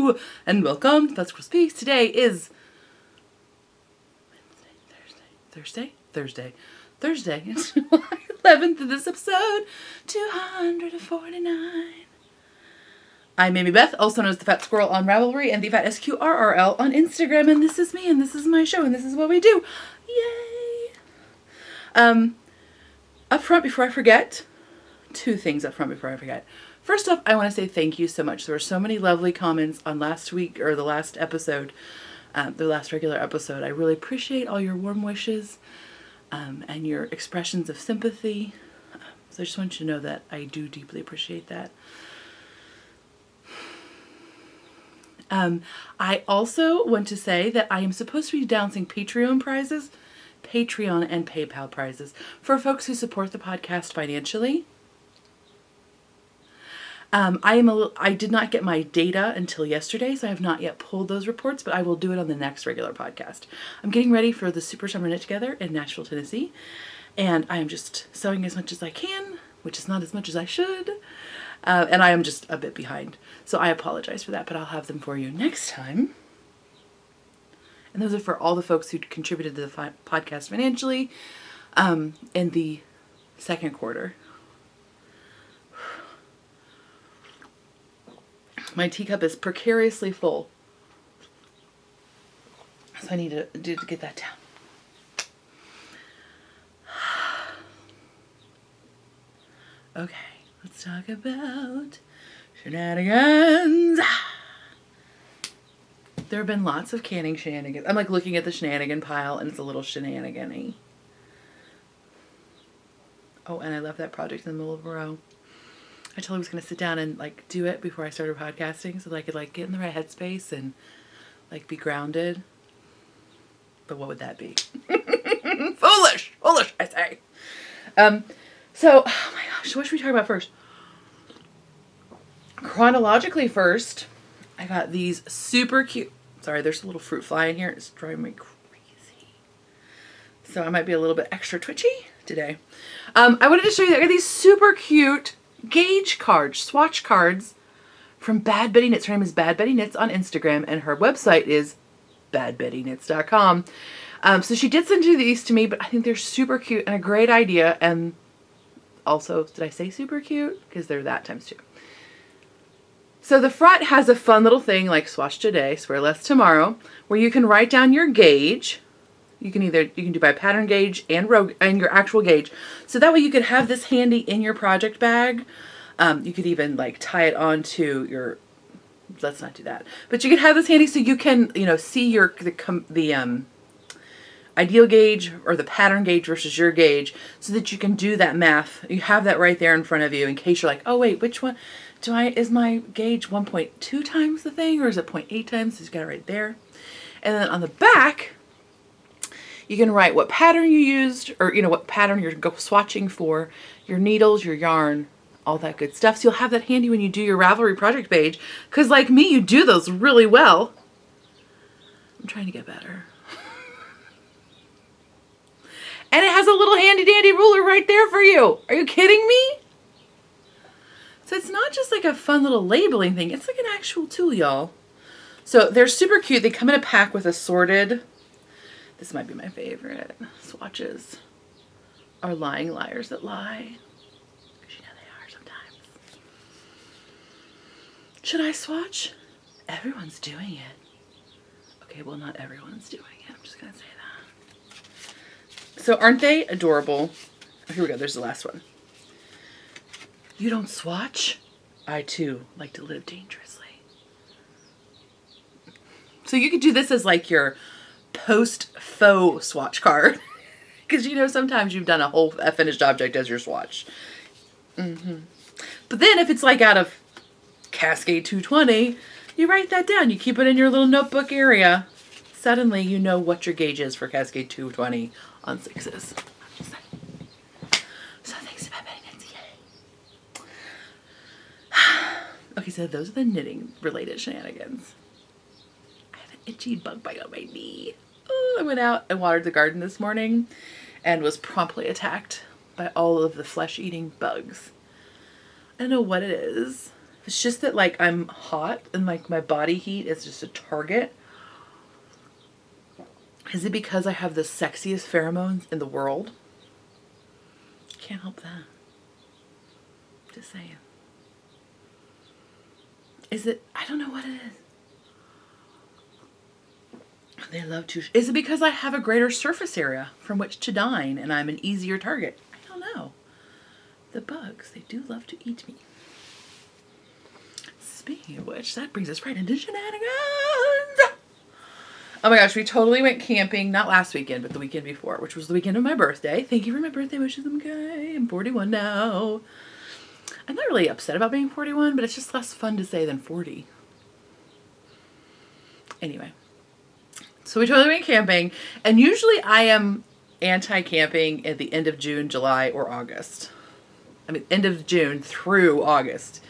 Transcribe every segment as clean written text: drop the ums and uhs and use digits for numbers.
Hello and welcome to That's Gross Peaks. Today is Thursday. It's July 11th of this episode 249. I'm Amy Beth, also known as the Fat Squirrel on Ravelry and the Fat SQRRL on Instagram, and this is me, and this is my show, and this is what we do. Yay! Up front, before I forget, two things up front before I forget. First off, I want to say thank you so much. There were so many lovely comments on last week, or the last episode, the last regular episode. I really appreciate all your warm wishes and your expressions of sympathy. So I just want you to know that I do deeply appreciate that. I also want to say that I am supposed to be announcing Patreon and PayPal prizes for folks who support the podcast financially. I did not get my data until yesterday, so I have not yet pulled those reports, but I will do it on the next regular podcast. I'm getting ready for the Super Summer Knit Together in Nashville, Tennessee, and I am just sewing as much as I can, which is not as much as I should, and I am just a bit behind. So I apologize for that, but I'll have them for you next time. And those are for all the folks who contributed to the podcast financially in the second quarter. My teacup is precariously full, so I need to get that down. Okay, let's talk about shenanigans. There have been lots of canning shenanigans. I'm like looking at the shenanigan pile and it's a little shenanigan-y. Oh, and I left that project in the middle of a row. I told I was going to sit down and like do it before I started podcasting so that I could like get in the right headspace and like be grounded. But what would that be? Foolish, I say. So, oh my gosh, what should we talk about first? Chronologically first, I got these super cute. Sorry, there's a little fruit fly in here. It's driving me crazy. So I might be a little bit extra twitchy today. I wanted to show you that I got these super cute gauge cards, swatch cards from Bad Betty Knits. Her name is Bad Betty Knits on Instagram, and her website is badbettyknits.com. So she did send these to me, but I think they're super cute and a great idea. And also, did I say super cute? Because they're that times two. So the front has a fun little thing like swatch today, swear less tomorrow, where you can write down your gauge. You can do by pattern gauge and your actual gauge. So that way you could have this handy in your project bag. You could even like tie it onto your, let's not do that. But you could have this handy so you can, see the ideal gauge or the pattern gauge versus your gauge so that you can do that math. You have that right there in front of you in case you're like, oh wait, which one is my gauge 1.2 times the thing or is it 0.8 times? So you got it right there. And then on the back, you can write what pattern you used or, what pattern you're swatching for, your needles, your yarn, all that good stuff. So you'll have that handy when you do your Ravelry project page. Because like me, you do those really well. I'm trying to get better. And it has a little handy dandy ruler right there for you. Are you kidding me? So it's not just like a fun little labeling thing. It's like an actual tool, y'all. So they're super cute. They come in a pack with assorted. This might be my favorite. Swatches are lying liars that lie. Because they are sometimes. Should I swatch? Everyone's doing it. Okay, well, not everyone's doing it. I'm just going to say that. So aren't they adorable? Oh, here we go. There's the last one. You don't swatch? I, too, like to live dangerously. So you could do this as like your post-faux swatch card. Because, sometimes you've done a whole finished object as your swatch. But then if it's like out of Cascade 220, you write that down. You keep it in your little notebook area. Suddenly you know what your gauge is for Cascade 220 on 6s. I'm just saying. So thanks to Bad Betty Knits, yay. Okay, so those are the knitting related shenanigans. I have an itchy bug bite on my knee. Oh, I went out and watered the garden this morning and was promptly attacked by all of the flesh-eating bugs. I don't know what it is. If It's just that like I'm hot and like my body heat is just a target. Is it because I have the sexiest pheromones in the world? Can't help that. Just saying. Is it? I don't know what it is. They love to. Is it because I have a greater surface area from which to dine and I'm an easier target? I don't know. The bugs, they do love to eat me. Speaking of which, that brings us right into shenanigans. Oh my gosh, we totally went camping, not last weekend, but the weekend before, which was the weekend of my birthday. Thank you for my birthday wishes, okay? I'm 41 now. I'm not really upset about being 41, but it's just less fun to say than 40. Anyway, so we totally went camping, and usually I am anti-camping at the end of June, July, or August. I mean, end of June through August.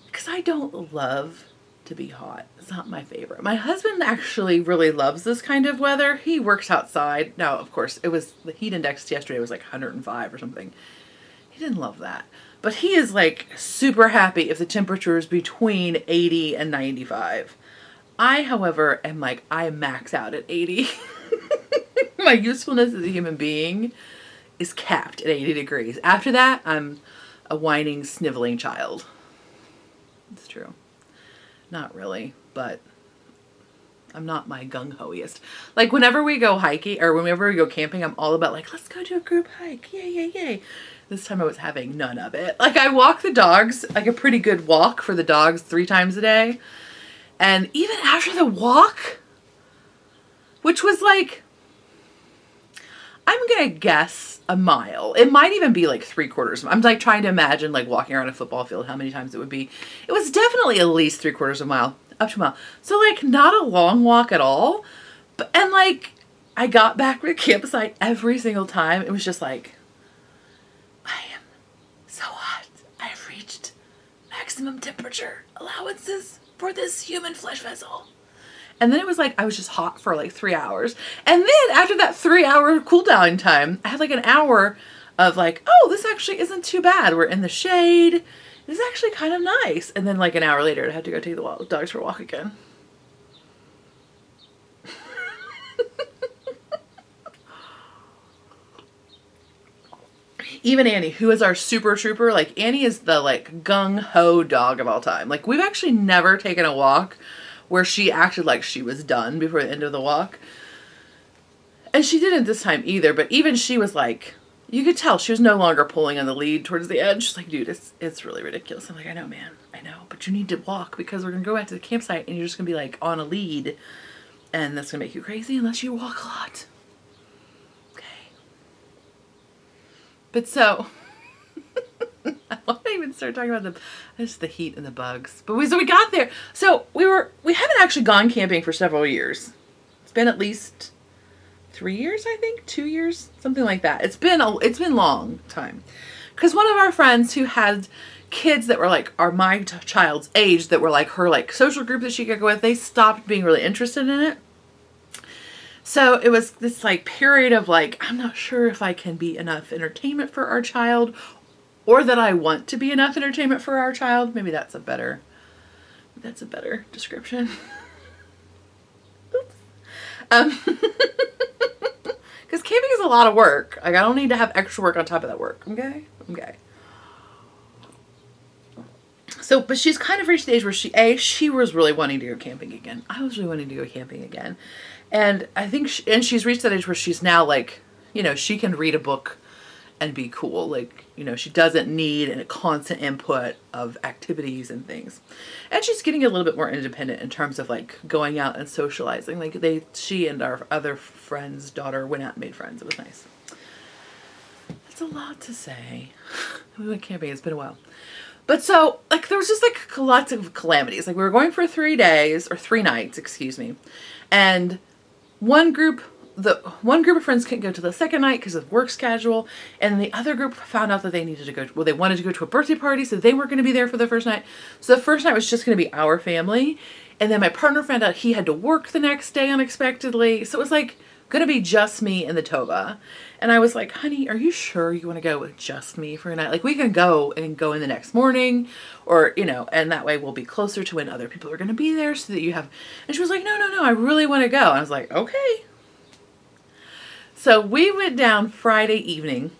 Because I don't love to be hot. It's not my favorite. My husband actually really loves this kind of weather. He works outside. Now, of course, it was the heat index yesterday was like 105 or something. He didn't love that. But he is like super happy if the temperature is between 80 and 95. I, however, am like, I max out at 80. My usefulness as a human being is capped at 80 degrees. After that, I'm a whining, sniveling child. It's true. Not really, but I'm not my gung-hoiest. Like whenever we go hiking or whenever we go camping, I'm all about like, let's go do a group hike. Yay, yay, yay. This time I was having none of it. Like I walk the dogs, like a pretty good walk for the dogs 3 times a day. And even after the walk, which was like, I'm going to guess a mile. It might even be like 3/4. I'm like trying to imagine like walking around a football field, how many times it would be. It was definitely at least 3/4 of a mile, up to a mile. So like not a long walk at all. But, and like I got back to the campsite every single time. It was just like, I am so hot. I've reached maximum temperature allowances for this human flesh vessel. And then it was like, I was just hot for like 3 hours. And then after that 3-hour cool down time, I had like an hour of like, oh, this actually isn't too bad. We're in the shade. It's actually kind of nice. And then like an hour later, I had to go take the dogs for a walk again. Even Annie, who is our super trooper, like Annie is the like gung-ho dog of all time. Like we've actually never taken a walk where she acted like she was done before the end of the walk. And she didn't this time either, but even she was like, you could tell she was no longer pulling on the lead towards the edge. She's like, dude, it's really ridiculous. I'm like, I know, man, I know, but you need to walk because we're going to go back to the campsite and you're just going to be like on a lead and that's going to make you crazy unless you walk a lot. Okay. But so, I won't even start talking about just the heat and the bugs. But so we got there. So we haven't actually gone camping for several years. It's been at least 3 years, I think, 2 years, something like that. It's been long time. Because one of our friends who had kids that were like my child's age that were like her like social group that she could go with, they stopped being really interested in it. So it was this like period of like, I'm not sure if I can be enough entertainment for our child or that I want to be enough entertainment for our child. Maybe that's a better description. Oops. Because camping is a lot of work. Like I don't need to have extra work on top of that work. Okay. So, but she's kind of reached the age where she was really wanting to go camping again. I was really wanting to go camping again. And I think, she's reached that age where she's now like, you know, she can read a book and be cool. Like, you know, she doesn't need a constant input of activities and things. And she's getting a little bit more independent in terms of like going out and socializing. Like she and our other friend's daughter went out and made friends. It was nice. That's a lot to say. We went camping. It's been a while. But so, like, there was just, like, lots of calamities. Like, we were going for 3 days, or 3 nights, excuse me. And one group of friends couldn't go to the second night because of work schedule. And the other group found out that they needed to go, they wanted to go to a birthday party, so they weren't going to be there for the first night. So the first night was just going to be our family. And then my partner found out he had to work the next day unexpectedly. So it was, like, gonna be just me in the toga. And I was like, honey, are you sure you want to go with just me for a night? Like, we can go in the next morning, or, you know, and that way we'll be closer to when other people are going to be there, so that you have, and she was like, no, I really want to go. And I was like, okay. So we went down Friday evening,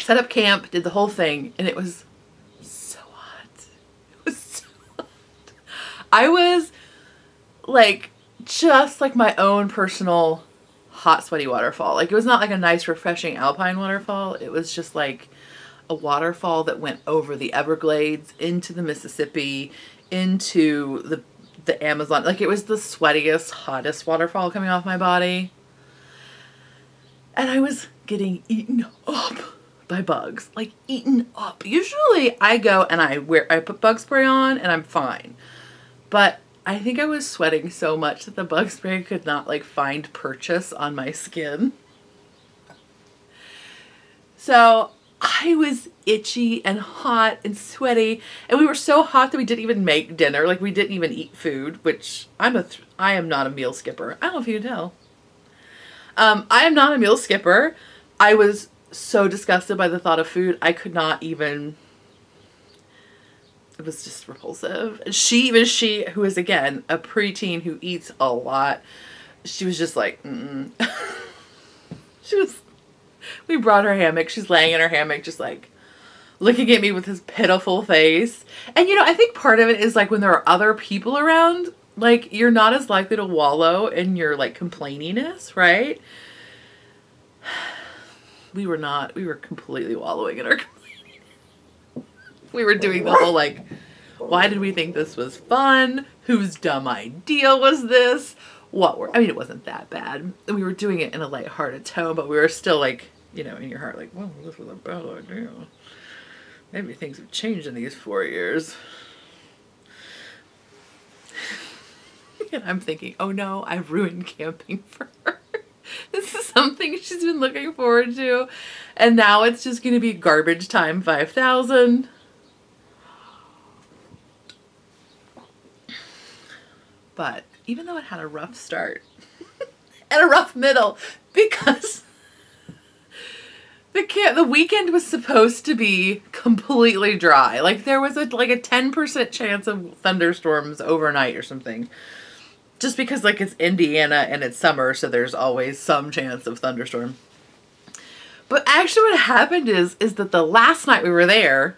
set up camp, did the whole thing, and it was so hot. It was so hot. I was like, just like my own personal hot, sweaty waterfall. Like, it was not like a nice, refreshing alpine waterfall. It was just like a waterfall that went over the Everglades, into the Mississippi, into the Amazon. Like, it was the sweatiest, hottest waterfall coming off my body. And I was getting eaten up by bugs. Like, eaten up. Usually I go and I put bug spray on and I'm fine. But I think I was sweating so much that the bug spray could not like find purchase on my skin. So I was itchy and hot and sweaty, and we were so hot that we didn't even make dinner. Like, we didn't even eat food, which I am not a meal skipper. I don't know if you can tell. I am not a meal skipper. I was so disgusted by the thought of food. I could not even. It was just repulsive. She, who is again a preteen who eats a lot, she was just like, we brought her hammock. She's laying in her hammock, just like looking at me with this pitiful face. And, you know, I think part of it is like when there are other people around, like, you're not as likely to wallow in your like complaininess, right? We were not. We were completely wallowing in our complaininess. We were doing the whole like, why did we think this was fun? Whose dumb idea was this? I mean, it wasn't that bad. We were doing it in a lighthearted tone, but we were still like, you know, in your heart, like, well, this was a bad idea. Maybe things have changed in these 4 years. And I'm thinking, oh no, I've ruined camping for her. This is something she's been looking forward to. And now it's just going to be garbage time 5,000. But even though it had a rough start and a rough middle, because the weekend was supposed to be completely dry. Like, there was a 10% chance of thunderstorms overnight or something. Just because, like, it's Indiana and it's summer, so there's always some chance of thunderstorm. But actually what happened is that the last night we were there,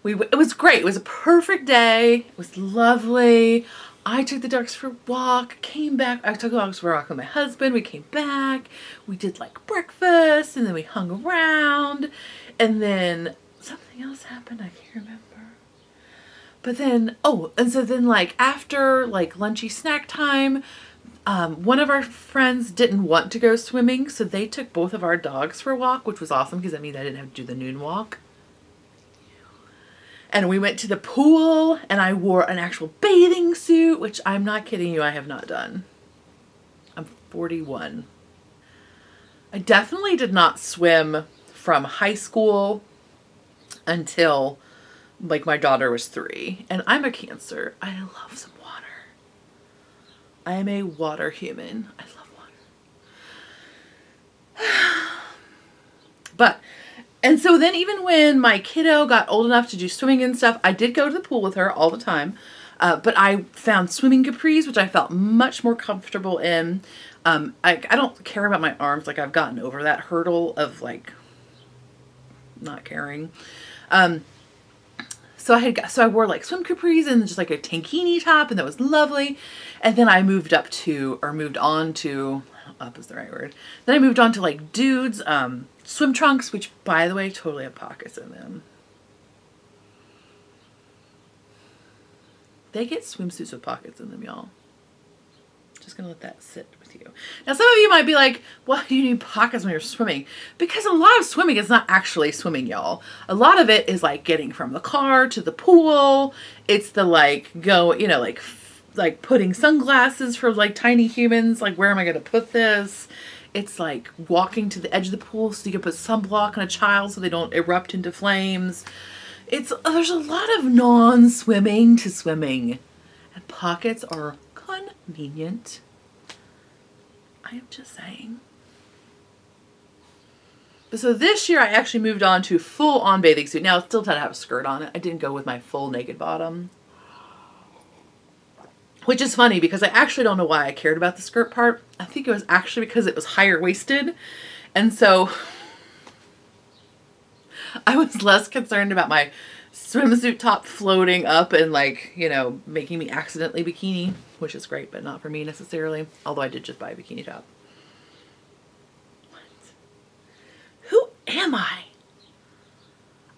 it was great. It was a perfect day. It was lovely. I took the dogs for a walk, came back. I took the dogs for a walk with my husband. We came back. We did like breakfast, and then we hung around. And then something else happened. I can't remember. But then, and so then like after like lunchy snack time, one of our friends didn't want to go swimming. So they took both of our dogs for a walk, which was awesome because that means I didn't have to do the noon walk. And we went to the pool, and I wore an actual bathing suit, which I'm not kidding you, I have not done. I'm 41. I definitely did not swim from high school until like my daughter was 3. And I'm a Cancer. I love some water. I am a water human. I love water. And so then even when my kiddo got old enough to do swimming and stuff, I did go to the pool with her all the time. But I found swimming capris, which I felt much more comfortable in. I don't care about my arms. Like, I've gotten over that hurdle of like not caring. So I wore like swim capris and just like a tankini top, and that was lovely. And then I moved on to, up is the right word. Then I moved on to like dudes, swim trunks, which by the way, totally have pockets in them. They get swimsuits with pockets in them, y'all. Just gonna let that sit with you. Now, some of you might be like, well, you need pockets when you're swimming. Because a lot of swimming is not actually swimming, y'all. A lot of it is like getting from the car to the pool. It's the like like putting sunglasses for like tiny humans. Like, where am I gonna put this? It's like walking to the edge of the pool so you can put sunblock on a child so they don't erupt into flames. There's a lot of non-swimming to swimming. And pockets are convenient. I am just saying. So this year I actually moved on to full on bathing suit. Now it still had to have a skirt on it. I didn't go with my full naked bottom. Which is funny because I actually don't know why I cared about the skirt part. I think it was actually because it was higher waisted. And so I was less concerned about my swimsuit top floating up and like, you know, making me accidentally bikini, which is great, but not for me necessarily. Although I did just buy a bikini top. What? Who am I?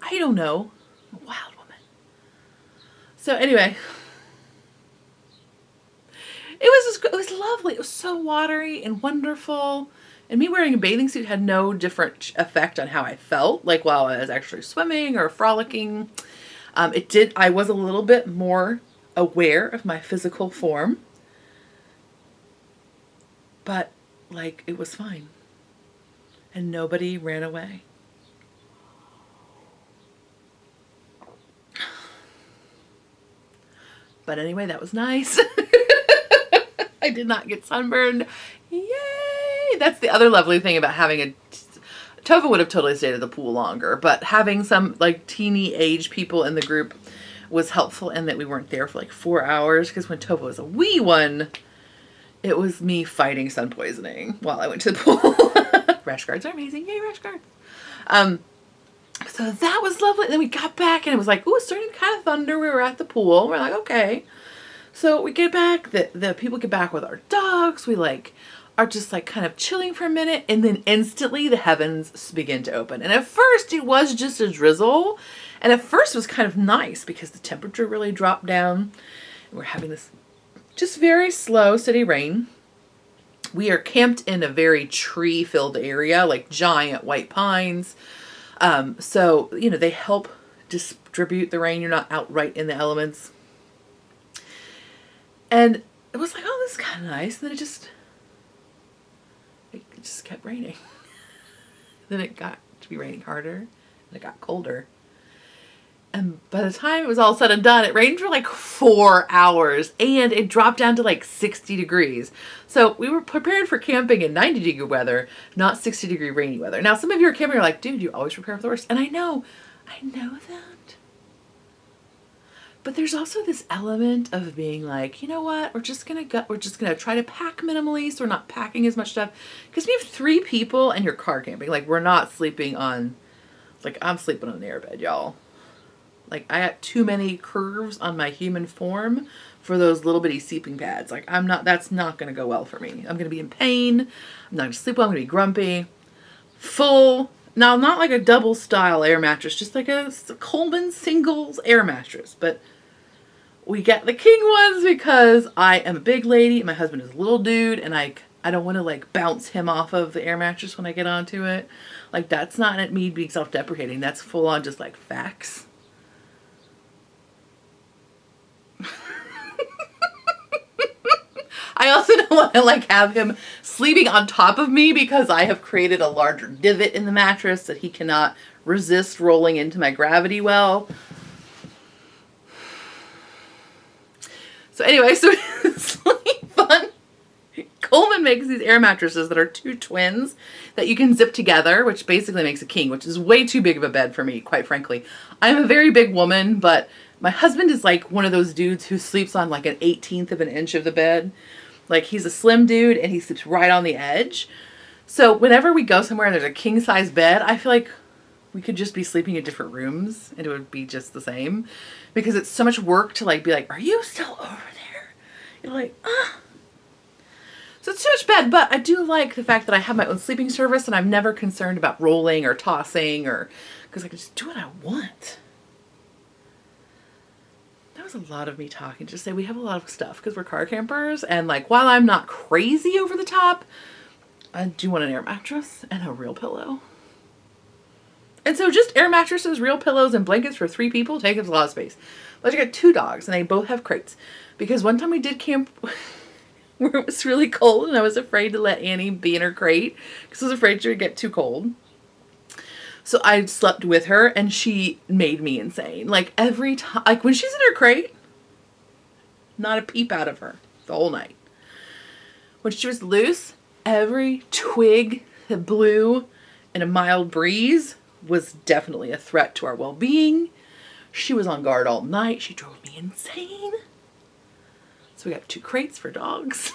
I don't know. I'm a wild woman. So anyway, it was lovely. It was so watery and wonderful. And me wearing a bathing suit had no different effect on how I felt, like while I was actually swimming or frolicking. I was a little bit more aware of my physical form, but like it was fine. And nobody ran away. But anyway, that was nice. I did not get sunburned. Yay! That's the other lovely thing about having Tova would have totally stayed at the pool longer, but having some like teeny age people in the group was helpful in that we weren't there for like 4 hours, because when Tova was a wee one, it was me fighting sun poisoning while I went to the pool. Rash guards are amazing. Yay, rash guards. So that was lovely. Then we got back and it was like, ooh, it's starting to kind of thunder. We were at the pool. We're like, okay. So we get back, the people get back with our dogs. We like are just like kind of chilling for a minute, and then instantly the heavens begin to open. And at first it was just a drizzle, and at first it was kind of nice because the temperature really dropped down. And we're having this just very slow, steady rain. We are camped in a very tree-filled area, like giant white pines. So, you know, they help distribute the rain. You're not out right in the elements. And it was like, oh, this is kind of nice. And then it just kept raining. Then it got to be raining harder, and it got colder. And by the time it was all said and done, it rained for like 4 hours, and it dropped down to like 60 degrees. So we were prepared for camping in 90-degree weather, not 60-degree rainy weather. Now, some of you are camping are like, dude, you always prepare for the worst. And I know that. But there's also this element of being like, you know what, we're just gonna try to pack minimally, so we're not packing as much stuff. Because we have 3 people and you're car camping. Like, we're not sleeping on, like, I'm sleeping on an airbed, y'all. Like, I got too many curves on my human form for those little bitty sleeping pads. Like, that's not gonna go well for me. I'm gonna be in pain. I'm not gonna sleep well. I'm gonna be grumpy. Full. Now, not like a double style air mattress, just like a Coleman singles air mattress. But we get the king ones because I am a big lady and my husband is a little dude, and I don't want to like bounce him off of the air mattress when I get onto it. Like, that's not me being self-deprecating. That's full on just like facts. I also don't want to like have him sleeping on top of me because I have created a larger divot in the mattress that he cannot resist rolling into my gravity well. So anyway, so it's like fun. Coleman makes these air mattresses that are 2 twins that you can zip together, which basically makes a king, which is way too big of a bed for me, quite frankly. I'm a very big woman, but my husband is like one of those dudes who sleeps on like an 1/18 of an inch of the bed. Like, he's a slim dude and he sleeps right on the edge. So whenever we go somewhere and there's a king size bed, I feel like we could just be sleeping in different rooms and it would be just the same, because it's so much work to like be like, are you still over there? You're like, ah. So it's too much bed, but I do like the fact that I have my own sleeping service and I'm never concerned about rolling or tossing, or because I can just do what I want. That was a lot of me talking to say we have a lot of stuff because we're car campers, and like, while I'm not crazy over the top, I do want an air mattress and a real pillow. And so just air mattresses, real pillows, and blankets for 3 people take up a lot of space. But I got 2 dogs and they both have crates, because one time we did camp where it was really cold and I was afraid to let Annie be in her crate because I was afraid she would get too cold. So I slept with her and she made me insane. Like, every time, like when she's in her crate, not a peep out of her the whole night. When she was loose, every twig that blew in a mild breeze was definitely a threat to our well-being. She was on guard all night. She drove me insane. So we got 2 crates for dogs.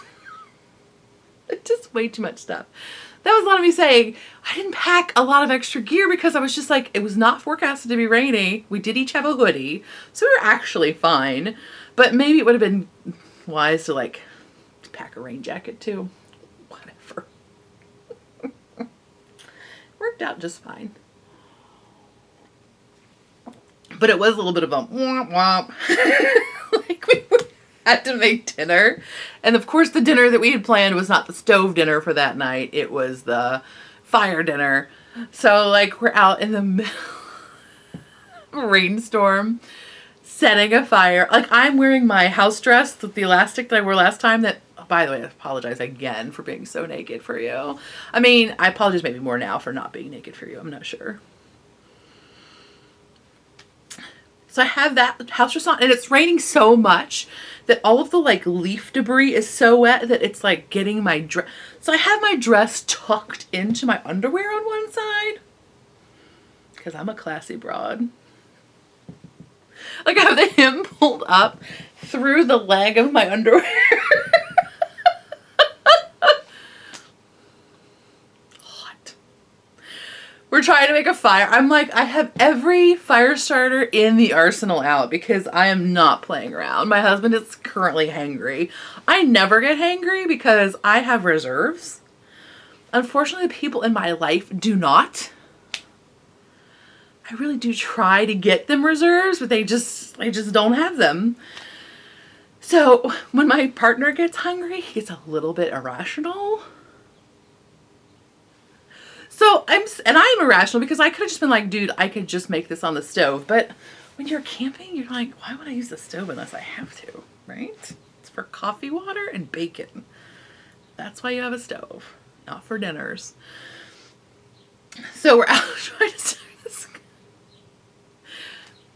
It's just way too much stuff. That was a lot of me saying, I didn't pack a lot of extra gear because I was just like, it was not forecasted to be rainy. We did each have a hoodie, so we were actually fine. But maybe it would have been wise to like pack a rain jacket too. Whatever. Worked out just fine. But it was a little bit of a womp womp. Like we had to make dinner. And of course the dinner that we had planned was not the stove dinner for that night. It was the fire dinner. So like we're out in the middle of a rainstorm setting a fire. Like I'm wearing my house dress with the elastic that I wore last time that, by the way, I apologize again for being so naked for you. I mean, I apologize maybe more now for not being naked for you. I'm not sure. So I have that house dress on and it's raining so much that all of the like leaf debris is so wet that it's like getting my dress. So I have my dress tucked into my underwear on one side because I'm a classy broad. Like I have the hem pulled up through the leg of my underwear. We're trying to make a fire. I'm like, I have every fire starter in the arsenal out because I am not playing around. My husband is currently hangry. I never get hangry because I have reserves. Unfortunately, the people in my life do not. I really do try to get them reserves, but I just don't have them. So when my partner gets hungry, he gets a little bit irrational. So I'm irrational because I could have just been like, dude, I could just make this on the stove. But when you're camping, you're like, why would I use the stove unless I have to, right? It's for coffee water and bacon. That's why you have a stove, not for dinners. So we're out trying to start this.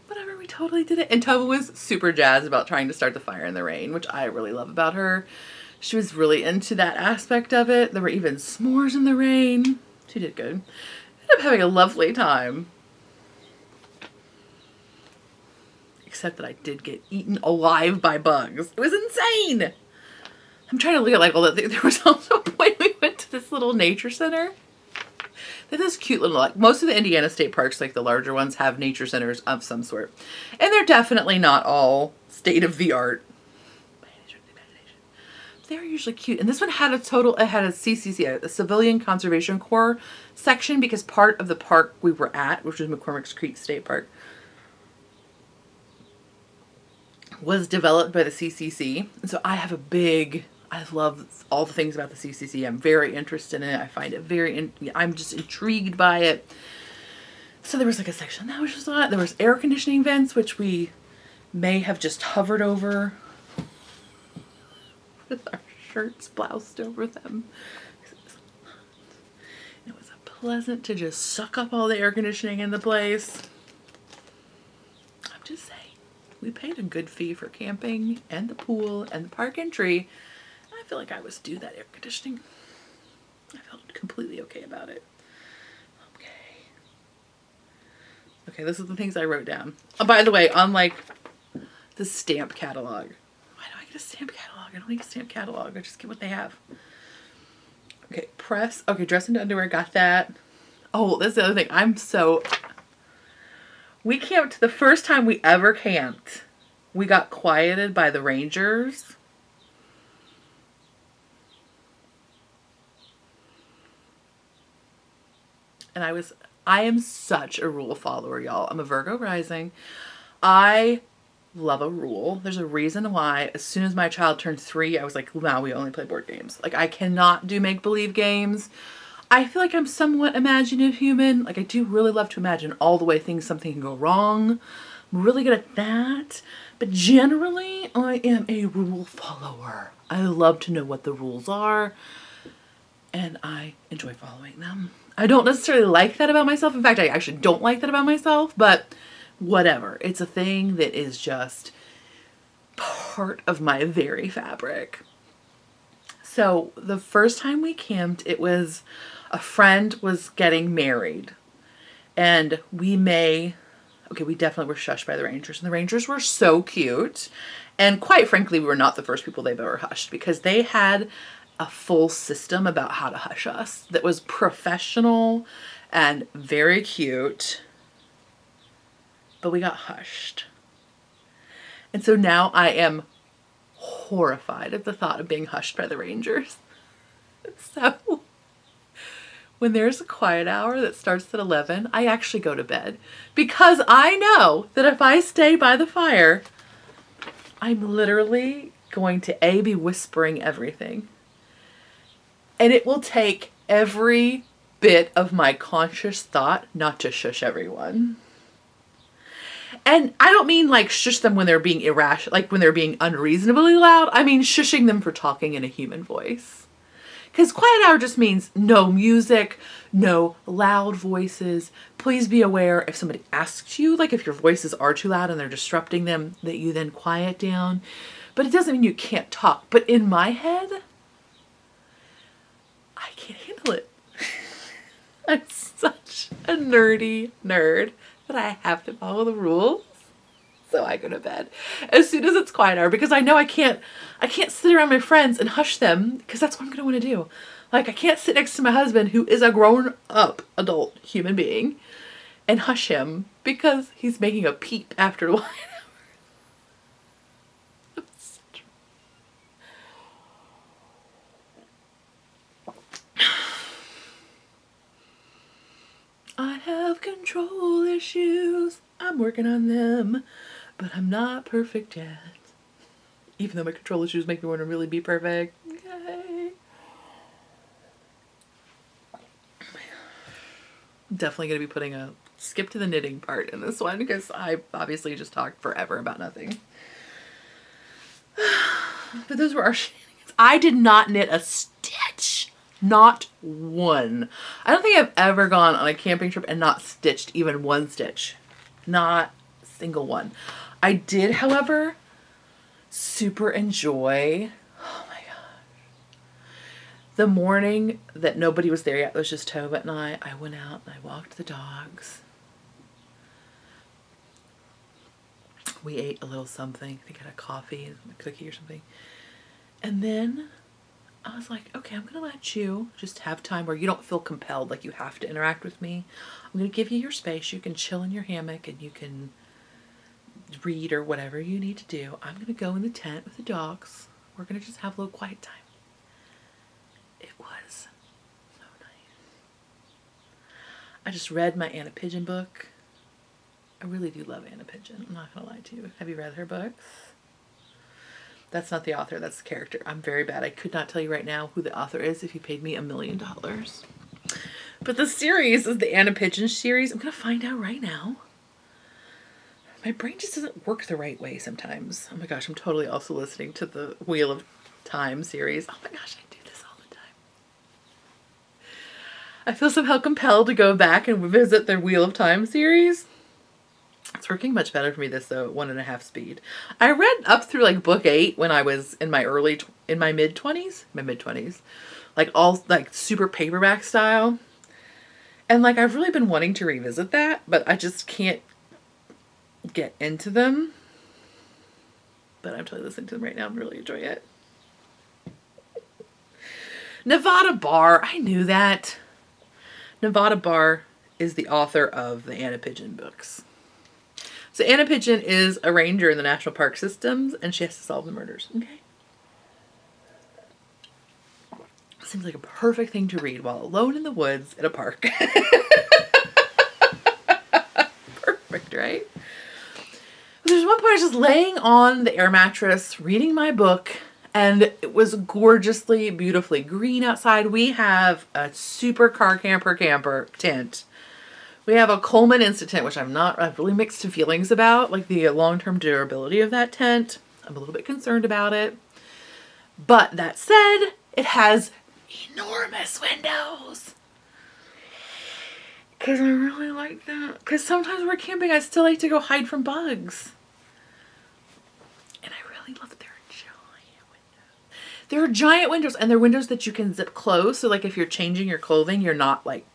Whatever, we totally did it. And Tova was super jazzed about trying to start the fire in the rain, which I really love about her. She was really into that aspect of it. There were even s'mores in the rain. She did good. Ended up having a lovely time. Except that I did get eaten alive by bugs. It was insane. I'm trying to look at like all that. There was also a point we went to this little nature center. They have this cute little, like most of the Indiana state parks, like the larger ones, have nature centers of some sort. And they're definitely not all state of the art. They're usually cute. And this one had it had a CCC, a Civilian Conservation Corps section, because part of the park we were at, which was McCormick's Creek State Park, was developed by the CCC. And so I love all the things about the CCC. I'm very interested in it. I find it I'm just intrigued by it. So there was like a section that was just a lot. There was air conditioning vents, which we may have just hovered over with our shirts bloused over them. It was pleasant to just suck up all the air conditioning in the place. I'm just saying, we paid a good fee for camping and the pool and the park entry. I feel like I was due that air conditioning. I felt completely okay about it. Okay, this is the things I wrote down. Oh, by the way, on like the stamp catalog. Why do I get a stamp catalog? I don't need a stamp catalog. I just get what they have. Okay, press. Okay, dress into underwear. Got that. Oh, that's the other thing. We camped the first time we ever camped. We got quieted by the rangers. And I am such a rule follower, y'all. I'm a Virgo rising. I love a rule. There's a reason why as soon as my child turned 3, I was like, now we only play board games. Like I cannot do make-believe games. I feel like I'm somewhat imaginative human. Like I do really love to imagine all the way something can go wrong. I'm really good at that. But generally, I am a rule follower. I love to know what the rules are. And I enjoy following them. I don't necessarily like that about myself. In fact, I actually don't like that about myself, but whatever. It's a thing that is just part of my very fabric. So the first time we camped, it was a friend was getting married. And we definitely were shushed by the Rangers. And the Rangers were so cute. And quite frankly, we were not the first people they've ever hushed, because they had a full system about how to hush us that was professional and very cute. But we got hushed. And so now I am horrified at the thought of being hushed by the Rangers. So when there's a quiet hour that starts at 11, I actually go to bed, because I know that if I stay by the fire, I'm literally going to be whispering everything. And it will take every bit of my conscious thought not to shush everyone. And I don't mean like shush them when they're being irrational, like when they're being unreasonably loud. I mean shushing them for talking in a human voice. Because quiet hour just means no music, no loud voices. Please be aware if somebody asks you, like if your voices are too loud and they're disrupting them, that you then quiet down. But it doesn't mean you can't talk. But in my head, I can't handle it. I'm such a nerdy nerd that I have to follow the rules. So I go to bed as soon as it's quiet hour, because I know I can't sit around my friends and hush them, because that's what I'm going to want to do. Like, I can't sit next to my husband, who is a grown up adult human being, and hush him because he's making a peep after a while. I have control issues. I'm working on them. But I'm not perfect yet. Even though my control issues make me want to really be perfect. Yay. I'm definitely going to be putting a skip to the knitting part in this one, because I obviously just talked forever about nothing. But those were our shenanigans. I did not knit a stitch. Not one. I don't think I've ever gone on a camping trip and not stitched even one stitch. Not a single one. I did, however, super enjoy, oh my gosh, the morning that nobody was there yet. It was just Tove and I went out and I walked the dogs. We ate a little something. I think I had a coffee and a cookie or something. And then I was like, okay, I'm going to let you just have time where you don't feel compelled, like you have to interact with me. I'm going to give you your space. You can chill in your hammock and you can read or whatever you need to do. I'm going to go in the tent with the dogs. We're going to just have a little quiet time. It was so nice. I just read my Anna Pigeon book. I really do love Anna Pigeon. I'm not going to lie to you. Have you read her books? That's not the author. That's the character. I'm very bad. I could not tell you right now who the author is if you paid me $1 million. But the series is the Anna Pigeon series. I'm going to find out right now. My brain just doesn't work the right way sometimes. Oh my gosh, I'm totally also listening to the Wheel of Time series. Oh my gosh, I do this all the time. I feel somehow compelled to go back and visit the Wheel of Time series. It's working much better for me this though, at 1.5 speed. I read up through like book 8 when I was in my mid-20s. Like all like super paperback style. And like I've really been wanting to revisit that, but I just can't get into them. But I'm totally listening to them right now. I'm really enjoying it. Nevada Barr. I knew that. Nevada Barr is the author of the Anna Pigeon books. So Anna Pigeon is a ranger in the national park systems, and she has to solve the murders. Okay. Seems like a perfect thing to read while alone in the woods at a park. Perfect, right? There's one point I was just laying on the air mattress reading my book, and it was gorgeously, beautifully green outside. We have a super car camper tent. We have a Coleman Instant tent, which I have really mixed feelings about, like the long-term durability of that tent. I'm a little bit concerned about it. But that said, it has enormous windows. Because I really like that. Because sometimes when we're camping, I still like to go hide from bugs. And I really love their giant windows. There are giant windows, and they're windows that you can zip close. So like if you're changing your clothing, you're not like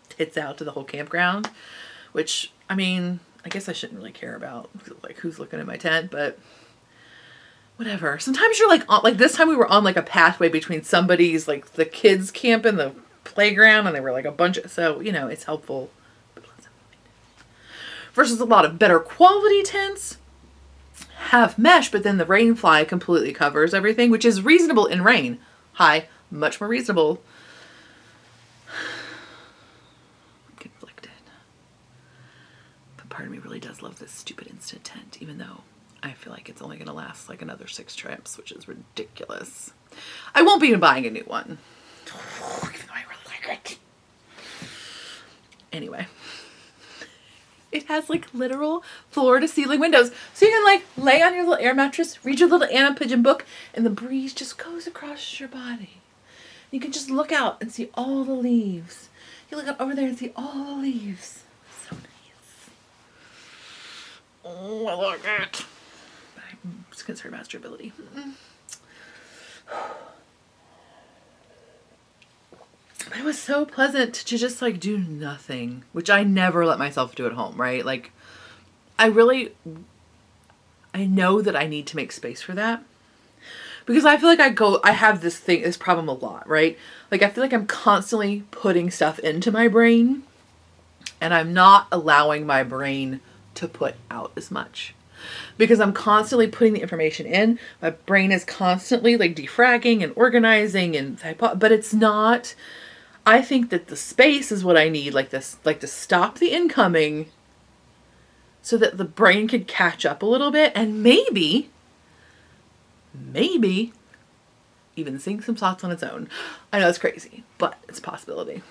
tits out to the whole campground, which, I mean, I guess I shouldn't really care about like who's looking at my tent, but whatever. Sometimes you're like on, like this time we were on like a pathway between somebody's like the kids camp and the playground, and they were like a bunch of, so you know, it's helpful. Versus a lot of better quality tents have mesh, but then the rain fly completely covers everything, which is reasonable in rain. Hi, much more reasonable. I'm conflicted. But part of me really does love this stupid instant tent, even though I feel like it's only going to last like another 6 trips, which is ridiculous. I won't be buying a new one, even though I really like it. Anyway. It has like literal floor to ceiling windows. So you can like lay on your little air mattress, read your little Anna Pigeon book, and the breeze just goes across your body. You can just look out and see all the leaves. You look up over there and see all the leaves. So nice. Oh, I like it. But I'm just concerned about durability. But it was so pleasant to just like do nothing, which I never let myself do at home, right? Like I know that I need to make space for that because I feel like I have this problem a lot, right? Like I feel like I'm constantly putting stuff into my brain and I'm not allowing my brain to put out as much because I'm constantly putting the information in. My brain is constantly like defragging and organizing but it's not. I think that the space is what I need, like this, like to stop the incoming so that the brain could catch up a little bit and maybe even think some thoughts on its own. I know it's crazy, but it's a possibility.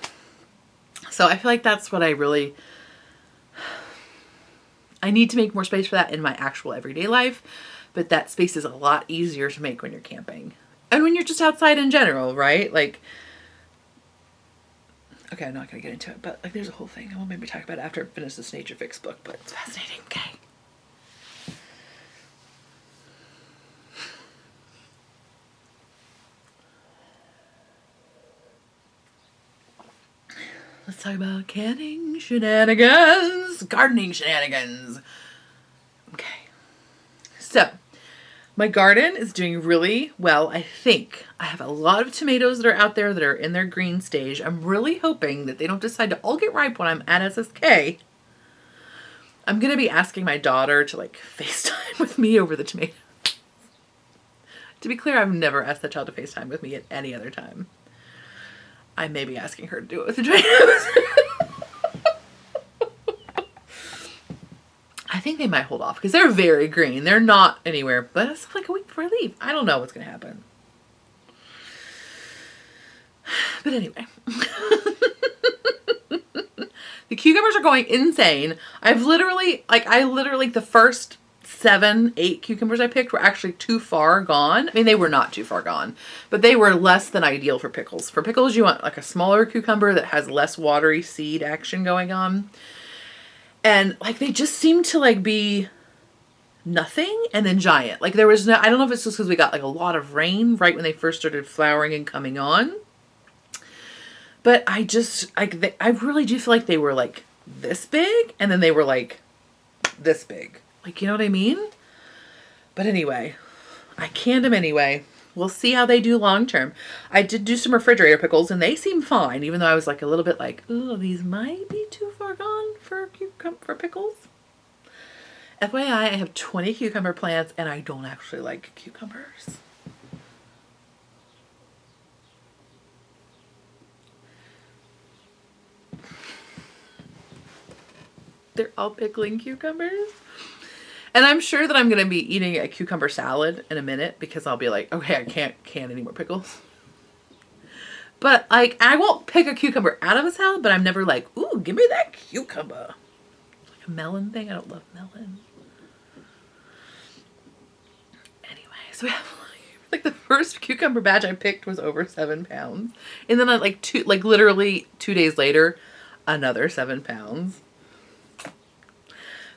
So I feel like that's what I need to make more space for that in my actual everyday life, but that space is a lot easier to make when you're camping and when you're just outside in general, right? Like, okay, I'm not going to get into it, but like there's a whole thing. I will maybe talk about it after I finish this Nature Fix book, but it's fascinating. Okay. Let's talk about canning shenanigans, gardening shenanigans. Okay. So, my garden is doing really well, I think. I have a lot of tomatoes that are out there that are in their green stage. I'm really hoping that they don't decide to all get ripe when I'm at SSK. I'm going to be asking my daughter to like FaceTime with me over the tomatoes. To be clear, I've never asked the child to FaceTime with me at any other time. I may be asking her to do it with the tomatoes. I think they might hold off because they're very green. They're not anywhere, but it's like a week before I leave. I don't know what's going to happen. But anyway. The cucumbers are going insane. I literally, the first 7, 8 cucumbers I picked were actually too far gone. I mean, they were not too far gone, but they were less than ideal for pickles. For pickles, you want like a smaller cucumber that has less watery seed action going on. And like they just seemed to like be nothing and then giant. Like there was no, I don't know if it's just because we got like a lot of rain right when they first started flowering and coming on. But I just like I really do feel like they were like this big and then they were like this big. Like, you know what I mean? But anyway, I canned them anyway. We'll see how they do long term. I did do some refrigerator pickles and they seem fine, even though I was like a little bit like, ooh, these might be too far gone for pickles. FYI, I have 20 cucumber plants and I don't actually like cucumbers. They're all pickling cucumbers. And I'm sure that I'm going to be eating a cucumber salad in a minute because I'll be like, okay, I can't can any more pickles. But like, I won't pick a cucumber out of a salad, but I'm never like, ooh, give me that cucumber. Like a melon thing. I don't love melon. Anyway, so we have like the first cucumber batch I picked was over 7 pounds. And then literally 2 days later, another 7 pounds.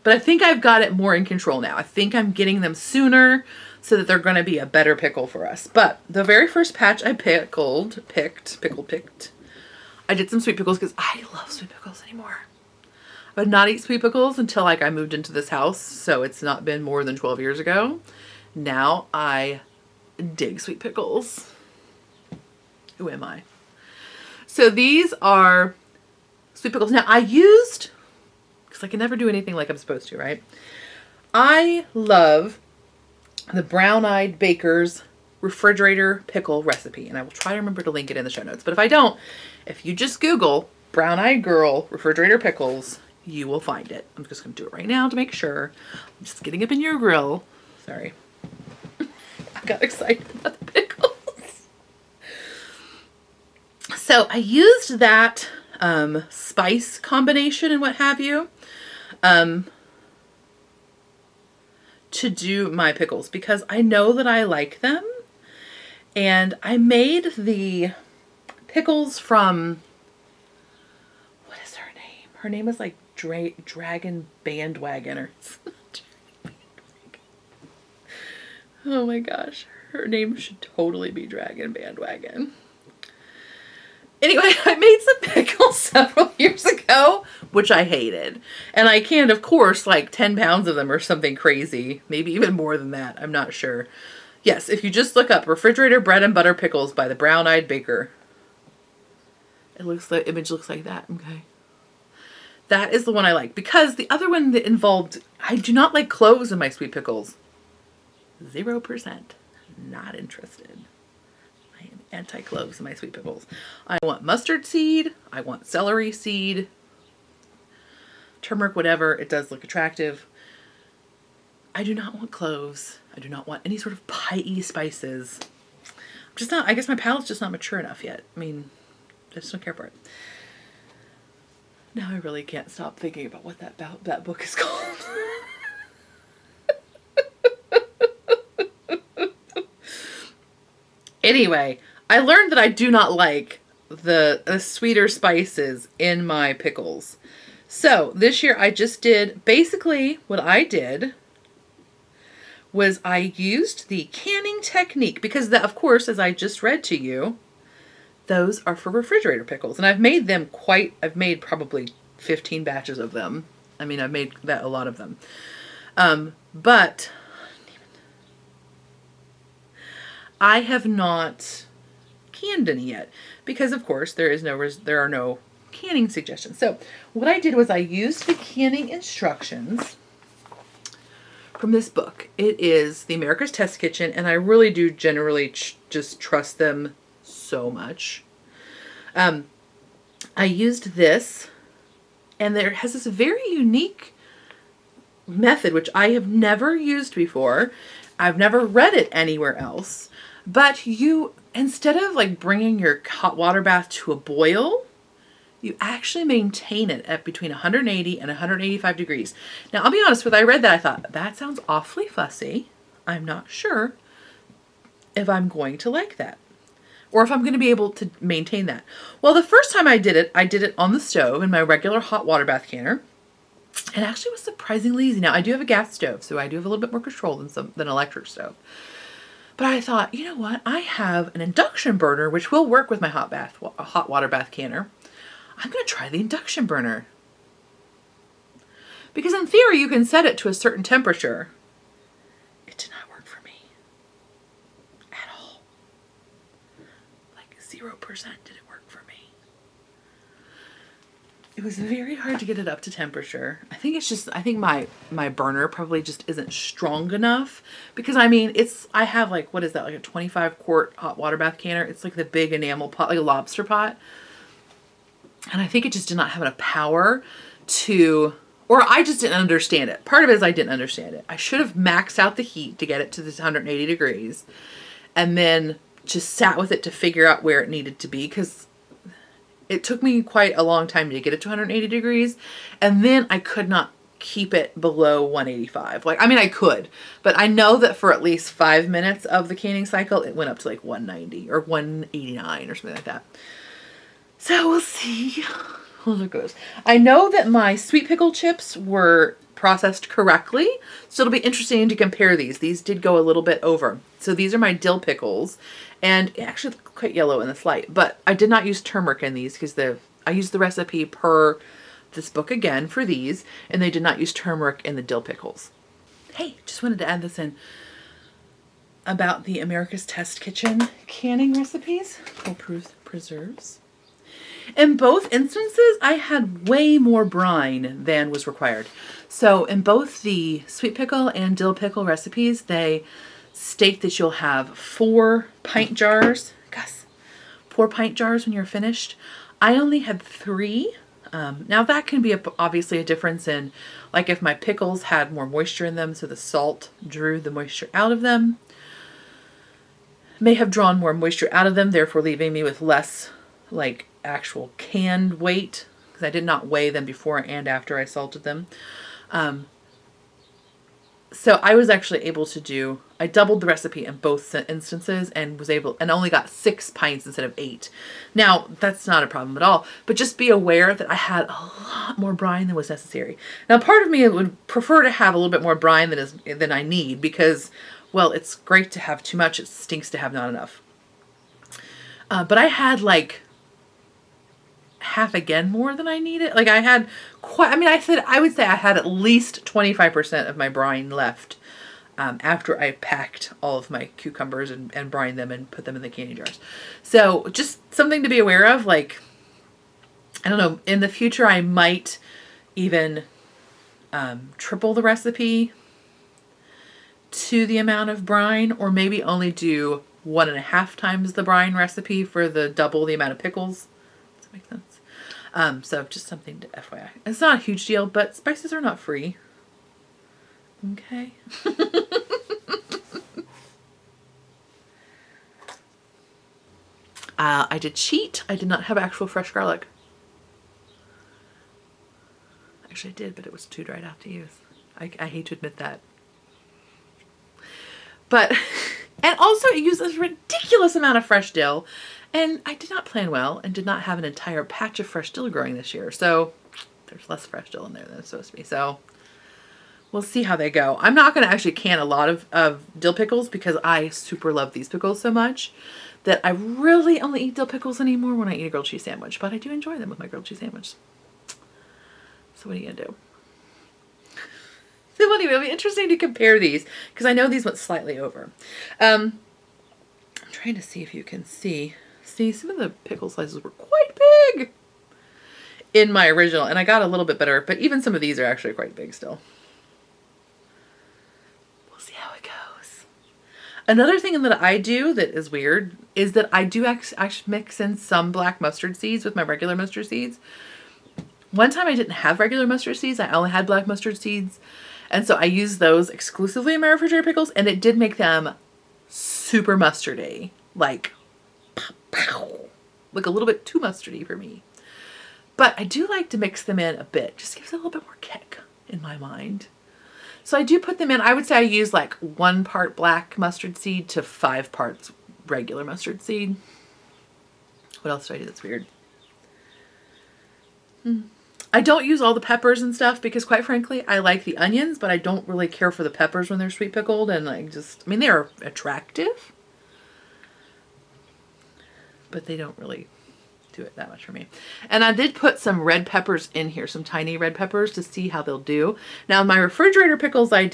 But I think I've got it more in control now. I think I'm getting them sooner. so that they're going to be a better pickle for us. But the very first patch I picked, I did some sweet pickles because I love sweet pickles anymore. I would not eat sweet pickles until like I moved into this house, so it's not been more than 12 years ago. Now I dig sweet pickles. Who am I? So these are sweet pickles. Now I used, because I can never do anything like I'm supposed to, right? I love the Brown Eyed Baker's refrigerator pickle recipe, and I will try to remember to link it in the show notes. But if I don't, if you just Google Brown Eyed Girl refrigerator pickles, you will find it. I'm just going to do it right now to make sure. I'm just getting up in your grill. Sorry. I got excited about the pickles. So I used that spice combination and what have you to do my pickles because I know that I like them. And I made the pickles from, what is her name? Her name is like Dragon Bandwagon or oh my gosh, her name should totally be Dragon Bandwagon. Anyway, I made some pickles several years ago, which I hated. And I canned, of course, like 10 pounds of them or something crazy. Maybe even more than that. I'm not sure. Yes, if you just look up refrigerator bread and butter pickles by the Brown Eyed Baker. The image looks like that. Okay. That is the one I like. Because the other one that involved, I do not like cloves in my sweet pickles. 0%. Not interested. I am anti-cloves in my sweet pickles. I want mustard seed. I want celery seed. Turmeric, whatever. It does look attractive. I do not want cloves. I do not want any sort of pie-y spices. I'm just not, I guess my palate's just not mature enough yet. I mean, I just don't care for it. Now I really can't stop thinking about what that book is called. Anyway, I learned that I do not like the sweeter spices in my pickles. So this year I just did, basically what I did was I used the canning technique because of course, as I just read to you, those are for refrigerator pickles. And I've made probably 15 batches of them. I mean, I've made a lot of them. But I have not canned any yet because of course there are no canning suggestions. So what I did was I used the canning instructions from this book. It is the America's Test Kitchen, and I really do generally just trust them so much. I used this, and there has this very unique method which I have never used before. I've never read it anywhere else. But you, instead of like bringing your hot water bath to a boil, you actually maintain it at between 180 and 185 degrees. Now, I'll be honest, when I read that, I thought, that sounds awfully fussy. I'm not sure if I'm going to like that or if I'm going to be able to maintain that. Well, the first time I did it on the stove in my regular hot water bath canner. It actually was surprisingly easy. Now, I do have a gas stove, so I do have a little bit more control than an electric stove. But I thought, you know what? I have an induction burner, which will work with my hot water bath canner. I'm going to try the induction burner. Because in theory, you can set it to a certain temperature. It did not work for me. At all. Like 0% did it work for me. It was very hard to get it up to temperature. I think my burner probably just isn't strong enough. Because I mean, I have like, what is that? Like a 25 quart hot water bath canner. It's like the big enamel pot, like a lobster pot. And I think it just did not have enough power or I just didn't understand it. Part of it is I didn't understand it. I should have maxed out the heat to get it to this 180 degrees and then just sat with it to figure out where it needed to be because it took me quite a long time to get it to 180 degrees. And then I could not keep it below 185. Like, I mean, I could, but I know that for at least 5 minutes of the canning cycle, it went up to like 190 or 189 or something like that. So we'll see how it goes. I know that my sweet pickle chips were processed correctly. So it'll be interesting to compare these. These did go a little bit over. So these are my dill pickles, and it actually look quite yellow in this light, but I did not use turmeric in these because I used the recipe per this book again for these, and they did not use turmeric in the dill pickles. Hey, just wanted to add this in about the America's Test Kitchen canning recipes, foolproof preserves. In both instances, I had way more brine than was required. So in both the sweet pickle and dill pickle recipes, they state that you'll have 4 pint jars. Gus, 4 pint jars when you're finished. I only had 3. Now that can be obviously a difference in, like, if my pickles had more moisture in them, so the salt drew the moisture out of them. May have drawn more moisture out of them, therefore leaving me with less, like, actual canned weight, because I did not weigh them before and after I salted them. So I was actually able to I doubled the recipe in both instances and only got 6 pints instead of 8. Now, that's not a problem at all, but just be aware that I had a lot more brine than was necessary. Now, part of me would prefer to have a little bit more brine than I need because, well, it's great to have too much. It stinks to have not enough. But I had like half again more than I needed. Like I had I would say I had at least 25% of my brine left after I packed all of my cucumbers and brined them and put them in the candy jars. So just something to be aware of. Like, I don't know, in the future I might even triple the recipe to the amount of brine, or maybe only do 1.5 times the brine recipe for the double the amount of pickles. Does that make sense? So just something to FYI. It's not a huge deal, but spices are not free. Okay. I did cheat. I did not have actual fresh garlic. Actually I did, but it was too dried out to use. I hate to admit that. But, and also it used a ridiculous amount of fresh dill. And I did not plan well and did not have an entire patch of fresh dill growing this year. So there's less fresh dill in there than it's supposed to be. So we'll see how they go. I'm not going to actually can a lot of dill pickles because I super love these pickles so much that I really only eat dill pickles anymore when I eat a grilled cheese sandwich. But I do enjoy them with my grilled cheese sandwich. So what are you going to do? So anyway, it'll be interesting to compare these because I know these went slightly over. I'm trying to see if you can see. See, some of the pickle slices were quite big in my original, and I got a little bit better, but even some of these are actually quite big still. We'll see how it goes. Another thing that I do that is weird is that I do actually mix in some black mustard seeds with my regular mustard seeds. One time I didn't have regular mustard seeds, I only had black mustard seeds, and so I used those exclusively in my refrigerator pickles, and it did make them super mustardy, like a little bit too mustardy for me. But I do like to mix them in a bit. Just gives it a little bit more kick in my mind. So I do put them in. I would say I use like 1 part black mustard seed to 5 parts regular mustard seed. What else do I do that's weird? I don't use all the peppers and stuff because quite frankly, I like the onions, but I don't really care for the peppers when they're sweet pickled. And they're attractive, but they don't really do it that much for me. And I did put some red peppers in here, some tiny red peppers to see how they'll do. Now my refrigerator pickles I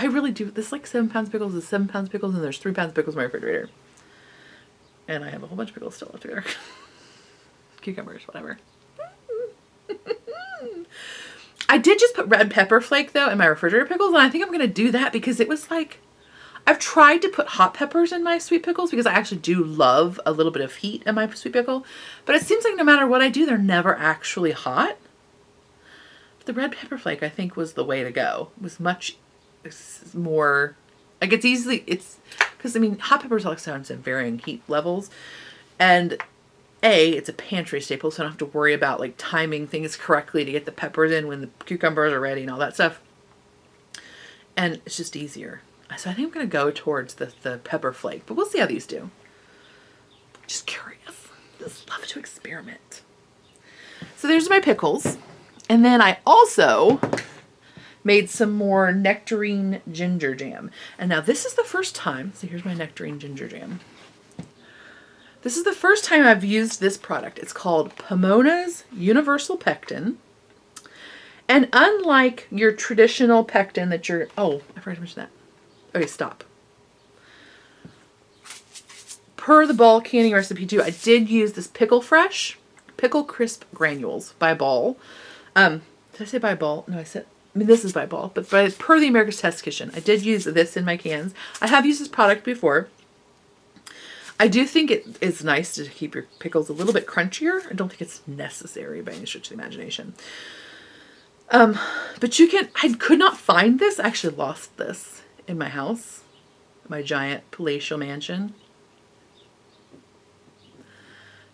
really do, this like 7 pounds pickles is 7 pounds pickles and there's 3 pounds pickles in my refrigerator. And I have a whole bunch of pickles still left here. Cucumbers, whatever. I did just put red pepper flake though in my refrigerator pickles, and I think I'm going to do that because it was like, I've tried to put hot peppers in my sweet pickles because I actually do love a little bit of heat in my sweet pickle, but it seems like no matter what I do, they're never actually hot. But the red pepper flake I think was the way to go. It was much more, like it's because hot peppers are sometimes in varying heat levels, and it's a pantry staple, so I don't have to worry about like timing things correctly to get the peppers in when the cucumbers are ready and all that stuff. And it's just easier. So I think I'm going to go towards the pepper flake, but we'll see how these do. Just curious. Just love to experiment. So there's my pickles. And then I also made some more nectarine ginger jam. And now this is the first time, so here's my nectarine ginger jam. This is the first time I've used this product. It's called Pamona's Universal Pectin. And unlike your traditional pectin that you're, oh, I forgot to mention that. Okay, stop. Per the Ball canning recipe too, I did use this Pickle Crisp granules by Ball. Did I say by Ball? No, I mean this is by Ball, but per the America's Test Kitchen, I did use this in my cans. I have used this product before. I do think it is nice to keep your pickles a little bit crunchier. I don't think it's necessary by any stretch of the imagination. But you can, I could not find this. I actually lost this in my house, my giant palatial mansion.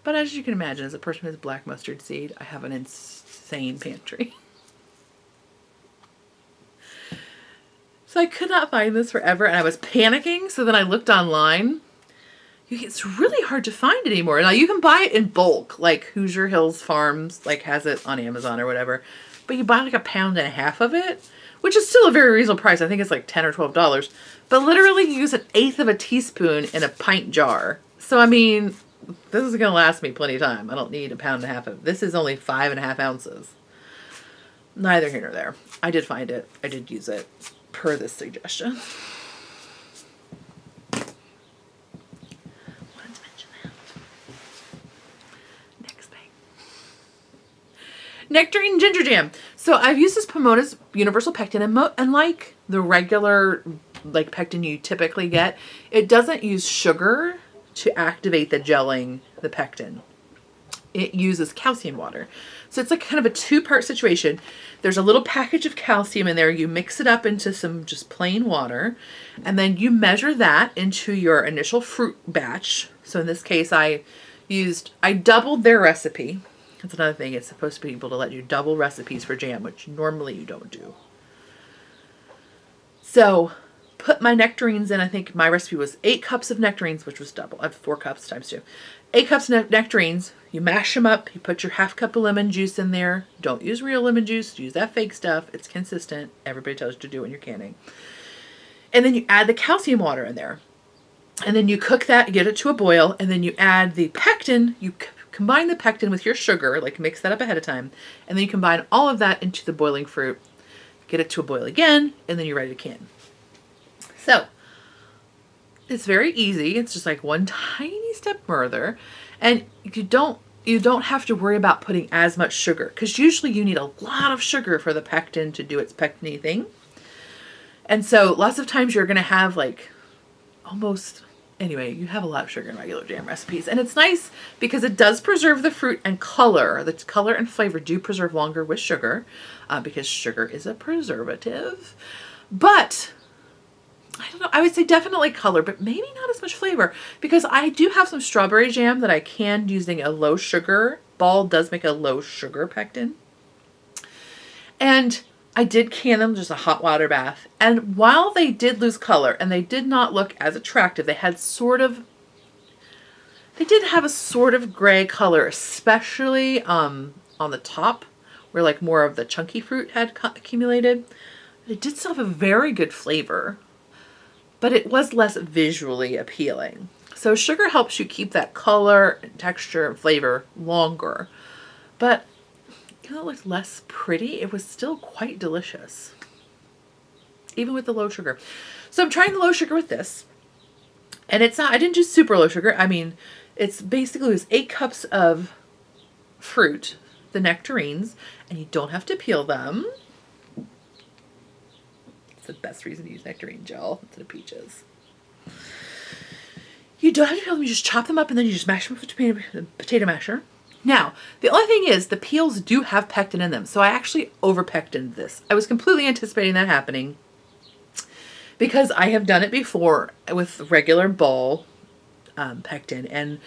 But as you can imagine, as a person who has black mustard seed, I have an insane pantry. So I could not find this forever, and I was panicking. So then I looked online. It's really hard to find anymore. Now you can buy it in bulk, like Hoosier Hills Farms, like has it on Amazon or whatever. But you buy like 1.5 pounds of it, which is still a very reasonable price. I think it's like $10 or $12. But literally you use 1/8 of a teaspoon in a pint jar. So I mean, this is gonna last me plenty of time. I don't need 1.5 pounds of it. This is only 5.5 ounces. Neither here nor there. I did find it. I did use it per this suggestion. Nectarine ginger jam. So I've used this Pamona's Universal Pectin, and like the regular like pectin you typically get, it doesn't use sugar to activate the gelling, the pectin. It uses calcium water. So it's like kind of a two-part situation. There's a little package of calcium in there. You mix it up into some just plain water, and then you measure that into your initial fruit batch. So in this case, I doubled their recipe. That's another thing. It's supposed to be able to let you double recipes for jam, which normally you don't do. So put my nectarines in. I think my recipe was 8 cups of nectarines, which was double. I have 4 cups times 2. 8 cups of nectarines. You mash them up. You put your 1/2 cup of lemon juice in there. Don't use real lemon juice. Use that fake stuff. It's consistent. Everybody tells you to do it when you're canning. And then you add the calcium water in there. And then you cook that, get it to a boil, and then you add the pectin. You combine the pectin with your sugar, like mix that up ahead of time, and then you combine all of that into the boiling fruit, get it to a boil again, and then you're ready to can. So it's very easy. It's just like one tiny step further, and you don't have to worry about putting as much sugar, because usually you need a lot of sugar for the pectin to do its pectin-y thing. And so lots of times you're going to have like anyway, you have a lot of sugar in regular jam recipes. And it's nice because it does preserve the fruit and color. The color and flavor do preserve longer with sugar because sugar is a preservative. But, I don't know, I would say definitely color, but maybe not as much flavor. Because I do have some strawberry jam that I canned using a low sugar. Ball does make a low sugar pectin. And I did can them, just a hot water bath. And while they did lose color and they did not look as attractive, they did have a sort of gray color, especially on the top where like more of the chunky fruit had accumulated. It did still have a very good flavor, but it was less visually appealing. So sugar helps you keep that color, texture, and flavor longer. But even though it looked less pretty, it was still quite delicious, even with the low sugar. So I'm trying the low sugar with this, and it's not, I didn't do super low sugar. I mean, it's basically, it was 8 cups of fruit, the nectarines, and you don't have to peel them. It's the best reason to use nectarine gel instead of peaches. You don't have to peel them, you just chop them up and then you just mash them with the potato masher. Now, the only thing is the peels do have pectin in them, so I actually over-pectined this. I was completely anticipating that happening because I have done it before with regular Ball pectin, and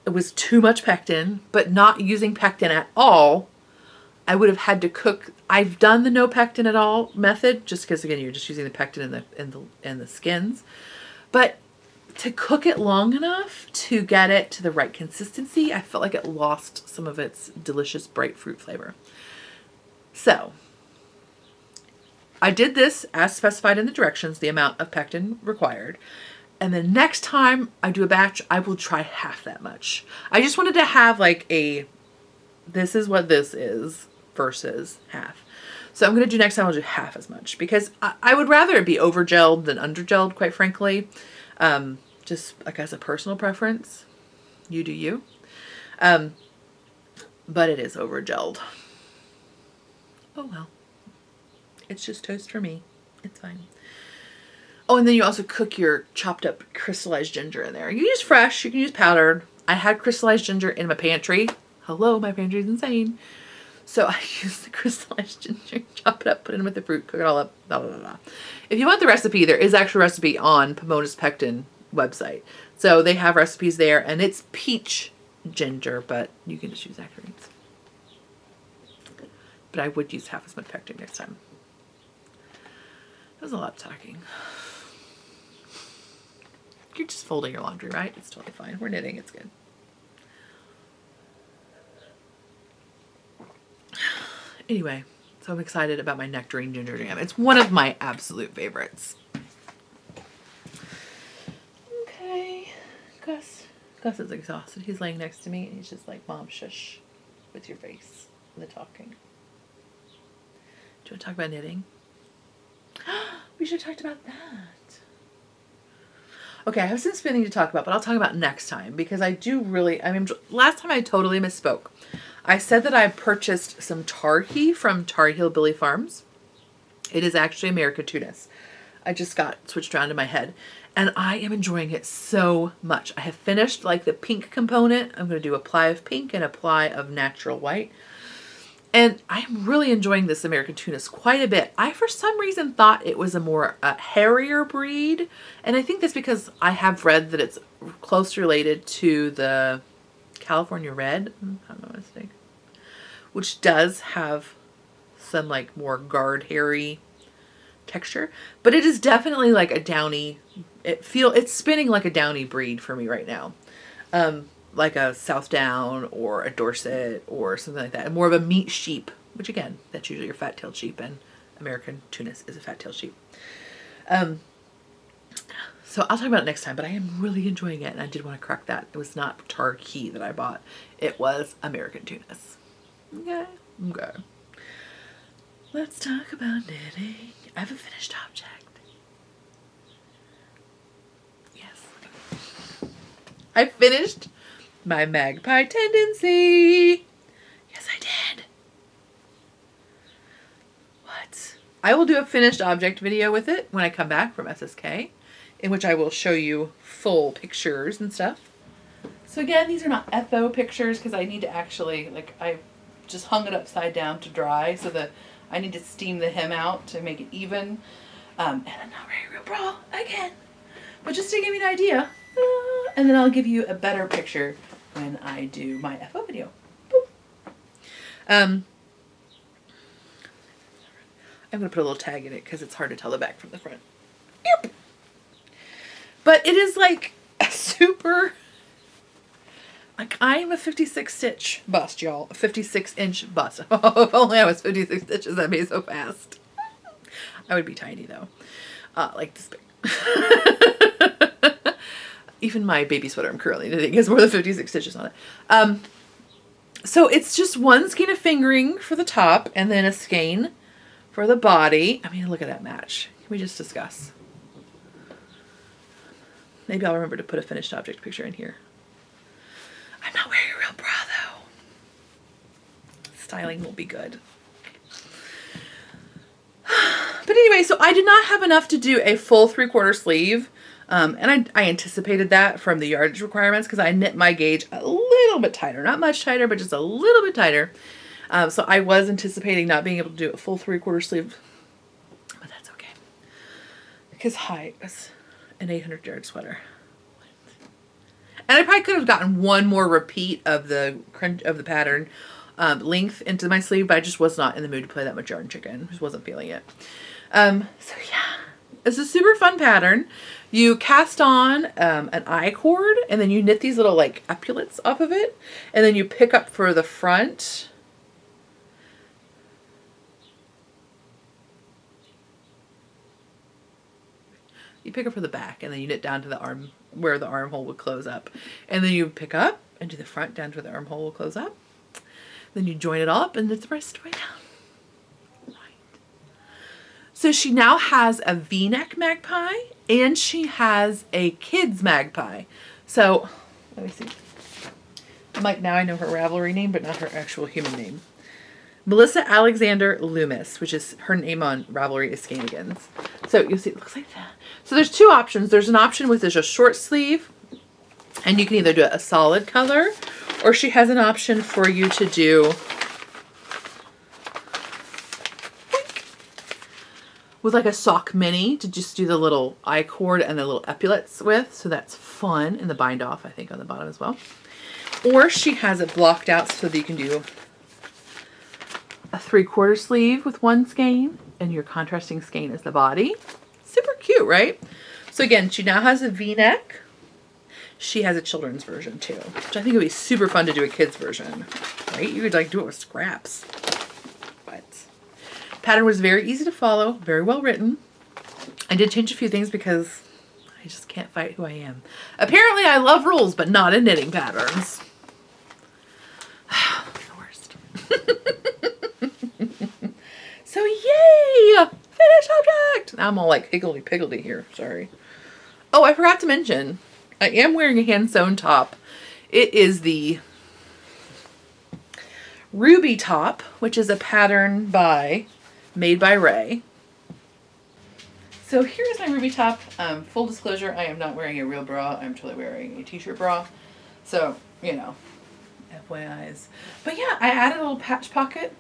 it was too much pectin, but not using pectin at all. I would have had to cook. I've done the no pectin at all method, just because again you're just using the pectin in the skins, but to cook it long enough to get it to the right consistency, I felt like it lost some of its delicious bright fruit flavor. So I did this as specified in the directions, the amount of pectin required. And then next time I do a batch, I will try half that much. I just wanted to have like this is what this is versus half. So I'm going to do next time, I'll do half as much because I would rather it be over gelled than under gelled, quite frankly. Just like as a personal preference. You do you. But it is over gelled. Oh well. It's just toast for me. It's fine. Oh, and then you also cook your chopped up crystallized ginger in there. You use fresh, you can use powdered. I had crystallized ginger in my pantry. Hello, my pantry is insane. So I use the crystallized ginger, chop it up, put it in with the fruit, cook it all up, blah, blah, blah, blah. If you want the recipe, there is actually a recipe on Pamona's Pectin website. So they have recipes there, and it's peach ginger, but you can just use nectarines. But I would use half as much pectin next time. That was a lot of talking. You're just folding your laundry, right? It's totally fine. We're knitting. It's good. Anyway, so I'm excited about my nectarine ginger jam. It's one of my absolute favorites. Okay. Gus is exhausted. He's laying next to me and he's just like, Mom, shush with your face and the talking. Do you want to talk about knitting? We should have talked about that. Okay, I have some spinning to talk about, but I'll talk about next time because I do really, last time I totally misspoke. I said that I purchased some Tarhi from Tar Heel Billy Farms. It is actually American Tunis. I just got switched around in my head and I am enjoying it so much. I have finished like the pink component. I'm going to do a ply of pink and a ply of natural white. And I'm really enjoying this American Tunis quite a bit. I, for some reason, thought it was a more hairier breed. And I think that's because I have read that it's closely related to the California Red. I don't know what to think. Which does have some like more guard hairy texture. But it is definitely like a downy. It's spinning like a downy breed for me right now. Like a South Down or a Dorset or something like that. And more of a meat sheep, which again, that's usually your fat-tailed sheep, and American Tunis is a fat-tailed sheep. So I'll talk about it next time, but I am really enjoying it, and I did want to correct that. It was not Tarhi that I bought. It was American Tunis. Okay. Let's talk about knitting. I have a finished object. Yes. I finished my Magpie Tendency. Yes, I did. What? I will do a finished object video with it when I come back from SSK, in which I will show you full pictures and stuff. So again, these are not Etho pictures because I need to actually, like, I just hung it upside down to dry so that I need to steam the hem out to make it even. And I'm not wearing a real bra again, but just to give you an idea. And then I'll give you a better picture when I do my FO video. Boop. I'm going to put a little tag in it because it's hard to tell the back from the front. Yep. But it is like a super, like I'm a 56 stitch bust, y'all. A 56-inch bust. Oh, if only I was 56 stitches, that'd be so fast. I would be tiny though. Like this big. Even my baby sweater I'm currently knitting has more than 56 stitches on it. So it's just one skein of fingering for the top and then a skein for the body. I mean, look at that match. Can we just discuss? Maybe I'll remember to put a finished object picture in here. I'm not wearing a real bra though. Styling will be good. But anyway, so I did not have enough to do a full 3/4 sleeve. And I anticipated that from the yardage requirements because I knit my gauge a little bit tighter. Not much tighter, but just a little bit tighter. So I was anticipating not being able to do a full 3/4 sleeve. But that's okay. Because it was an 800-yard sweater. And I probably could have gotten one more repeat of the pattern length into my sleeve, but I just was not in the mood to play that much yarn chicken. Just wasn't feeling it. So yeah. It's a super fun pattern. You cast on an I-cord and then you knit these little like epaulets off of it. And then you pick up for the front. You pick up from the back and then you knit down to the arm where the armhole would close up. And then you pick up and do the front down to where the armhole will close up. Then you join it all up and knit the rest way down. Right. So she now has a V-neck magpie and she has a kid's magpie. So let me see. I'm like, now I know her Ravelry name, but not her actual human name. Melissa Alexander-Loomis, which is her name on Ravelry is Scanigans. So you'll see it looks like that. So there's two options. There's an option with just a short sleeve, and you can either do a solid color, or she has an option for you to do with like a sock mini to just do the little I-cord and the little epaulets with. So that's fun. And the bind off, I think, on the bottom as well. Or she has it blocked out so that you can do a 3/4 sleeve with one skein, and your contrasting skein is the body. Super cute, right? So again, she now has a V-neck. She has a children's version too, which I think would be super fun to do a kid's version, right? You could like do it with scraps. But pattern was very easy to follow, very well written. I did change a few things because I just can't fight who I am. Apparently I love rules, but not in knitting patterns. The worst. So yay! Finished object! Now I'm all like higgledy-piggledy here. Sorry. Oh, I forgot to mention, I am wearing a hand-sewn top. It is the Ruby top, which is a pattern made by Ray. So here's my Ruby top. Full disclosure, I am not wearing a real bra. I'm totally wearing a t-shirt bra. So, you know, FYIs. But yeah, I added a little patch pocket.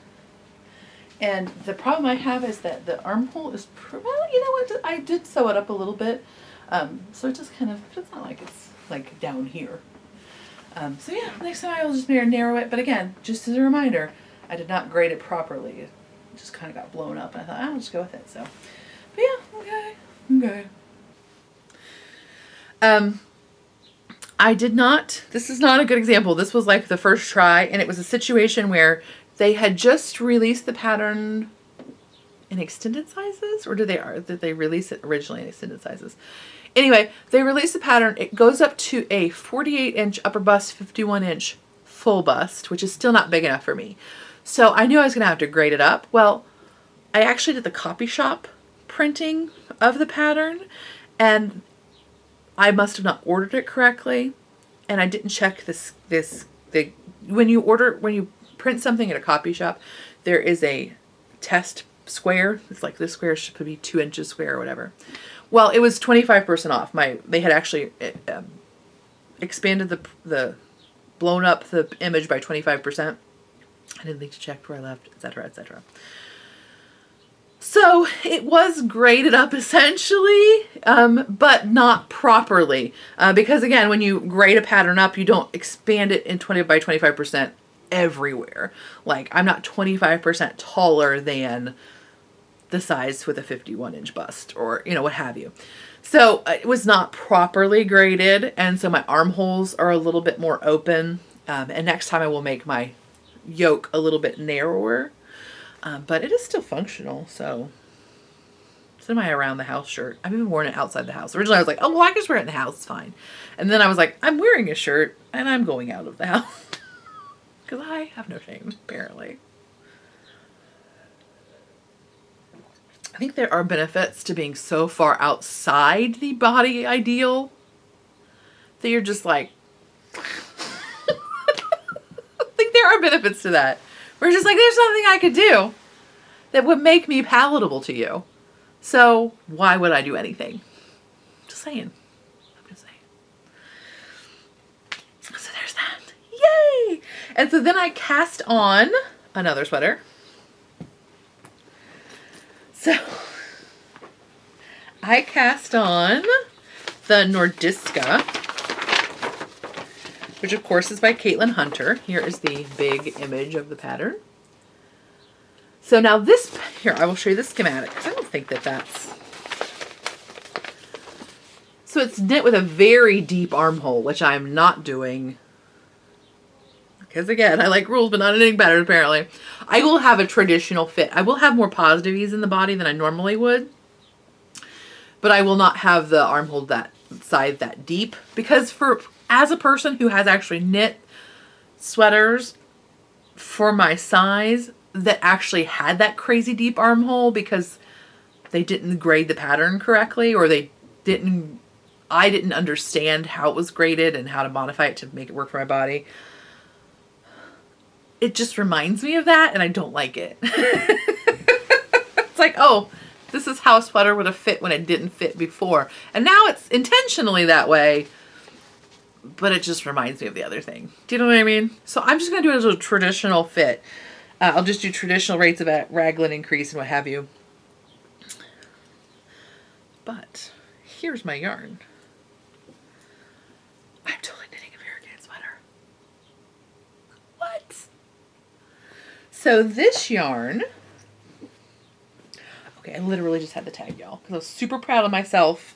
And the problem I have is that the armhole is, well, you know what, I did sew it up a little bit. So it just kind of, it's not like it's like down here. So yeah, next time I will just narrow it. But again, just as a reminder, I did not grade it properly. It just kind of got blown up. And I thought, I'll just go with it. So, but yeah, okay. I did not, this is not a good example. This was like the first try, and it was a situation where they had just released the pattern in extended sizes, or did they release it originally in extended sizes? Anyway, they released the pattern. It goes up to a 48-inch upper bust, 51-inch full bust, which is still not big enough for me. So I knew I was going to have to grade it up. Well, I actually did the copy shop printing of the pattern, and I must have not ordered it correctly, and I didn't check when you print something at a copy shop, there is a test square. It's like this square should be 2 inches square or whatever. Well, it was 25% off. They had actually expanded blown up the image by 25%. I didn't think to check before I left, etc., etc. So it was graded up essentially, but not properly. Because again, when you grade a pattern up, you don't expand it in 20 by 25% everywhere. Like, I'm not 25% taller than the size with a 51-inch bust, or, you know, what have you. So it was not properly graded, and so my armholes are a little bit more open. And next time I will make my yoke a little bit narrower. But it is still functional, so it's in my around the house shirt. I've even worn it outside the house. Originally I was like, oh, well, I can just wear it in the house, it's fine. And then I was like, I'm wearing a shirt and I'm going out of the house. Because I have no shame, apparently. I think there are benefits to being so far outside the body ideal that you're just like, I think there are benefits to that. We're just like, there's nothing I could do that would make me palatable to you. So why would I do anything? Just saying. I'm just saying. So there's that. Yay! And so then I cast on another sweater. So I cast on the Nordiska, which of course is by Caitlin Hunter. Here is the big image of the pattern. So now this, here, I will show you the schematic, because I don't think that that's, so it's knit with a very deep armhole, which I'm not doing, because again, I like rules, but not in knitting patterns, apparently. I will have a traditional fit. I will have more positive ease in the body than I normally would, but I will not have the armhole that side that deep, because as a person who has actually knit sweaters for my size that actually had that crazy deep armhole because they didn't grade the pattern correctly, or I didn't understand how it was graded and how to modify it to make it work for my body. It just reminds me of that, and I don't like it. It's like, oh, this is how a sweater would have fit when it didn't fit before. And now it's intentionally that way, but it just reminds me of the other thing. Do you know what I mean? So I'm just going to do it as a traditional fit. I'll just do traditional rates of raglan increase and what have you. But here's my yarn. I'm totally knitting a variegated sweater. What? So this yarn, okay, I literally just had the tag, y'all, because I was super proud of myself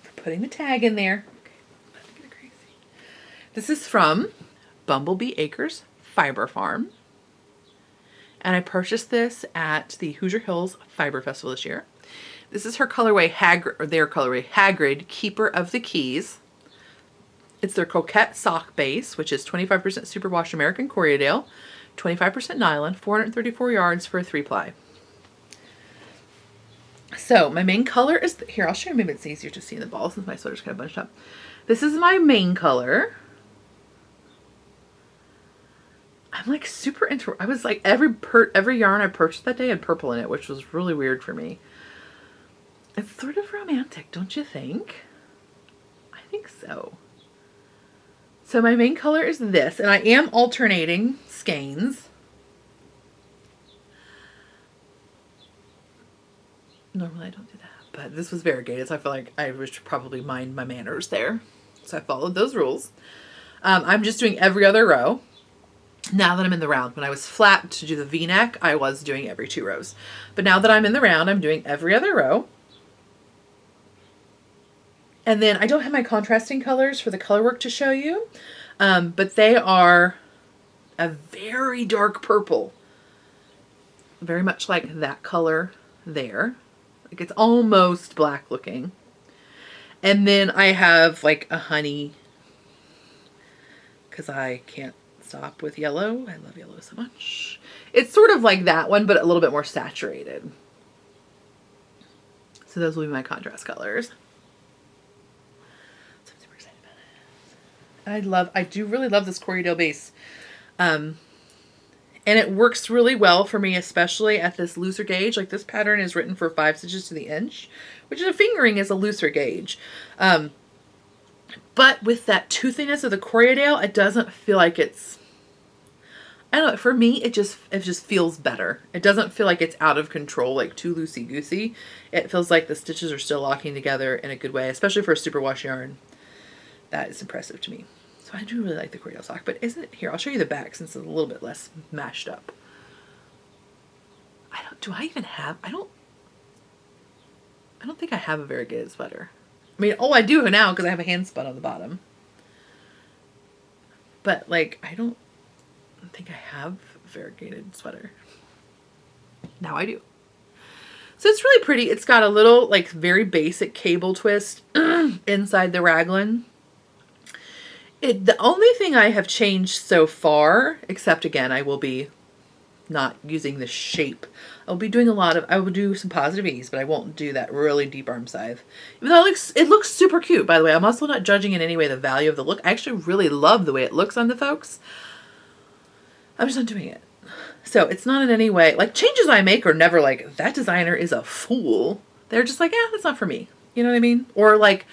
for putting the tag in there. Okay, I'm about to get crazy. This is from Bumblebee Acres Fiber Farm. And I purchased this at the Hoosier Hills Fiber Festival this year. This is her colorway, their colorway, Hagrid, Keeper of the Keys. It's their Coquette sock base, which is 25% superwash American Corriedale, 25% nylon, 434 yards for a 3-ply. So my main color is, here, I'll show you, maybe it's easier to see in the ball since my sweater's kind of bunched up. This is my main color. I'm like super into, I was like, every yarn I purchased that day had purple in it, which was really weird for me. It's sort of romantic, don't you think? I think so. So my main color is this, and I am alternating skeins. Normally I don't do that, but this was variegated, so I feel like I should probably mind my manners there. So I followed those rules. I'm just doing every other row. Now that I'm in the round, when I was flat to do the V-neck, I was doing every 2 rows. But now that I'm in the round, I'm doing every other row. And then I don't have my contrasting colors for the color work to show you, but they are a very dark purple. Very much like that color there. Like it's almost black looking. And then I have like a honey, because I can't stop with yellow. I love yellow so much. It's sort of like that one, but a little bit more saturated. So those will be my contrast colors. So I'm super excited about it. I do really love this Corriedale base. And it works really well for me, especially at this looser gauge. Like this pattern is written for 5 stitches to the inch, which is a fingering is a looser gauge. But with that toothiness of the Corriedale, it doesn't feel like it's, I don't know, for me, it just feels better. It doesn't feel like it's out of control, like too loosey-goosey. It feels like the stitches are still locking together in a good way, especially for a superwash yarn. That is impressive to me. So I do really like the Corriedale sock, but isn't it, here, I'll show you the back since it's a little bit less mashed up. I don't think I have a variegated sweater. I mean, oh, I do now because I have a handspun on the bottom. But like, I don't think I have a variegated sweater. Now I do. So it's really pretty. It's got a little like very basic cable twist inside the raglan. The only thing I have changed so far, except again, I will be not using the shape. I'll be doing I will do some positive ease, but I won't do that really deep arm scythe. Even though it looks super cute, by the way. I'm also not judging in any way the value of the look. I actually really love the way it looks on the folks. I'm just not doing it. So it's not in any way, like changes I make are never like, that designer is a fool. They're just like, that's not for me. You know what I mean? Or like,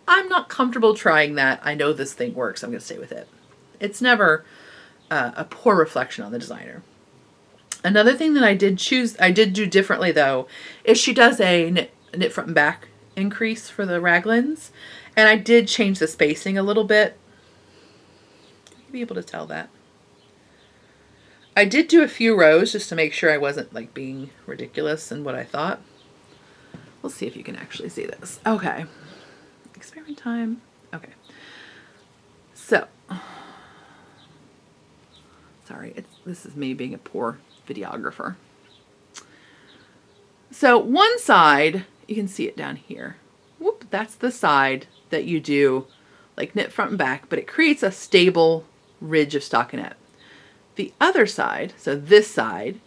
I'm not comfortable trying that. I know this thing works. I'm going to stay with it. It's never a poor reflection on the designer. Another thing that I did do differently though, is she does a knit front and back increase for the raglans. And I did change the spacing a little bit. You'll be able to tell that. I did do a few rows just to make sure I wasn't like being ridiculous in what I thought. We'll see if you can actually see this. Okay. Experiment time. Okay. So, sorry, this is me being a poor videographer. So one side you can see it down here. Whoop, that's the side that you do like knit front and back, but it creates a stable ridge of stockinette. The other side, so this side,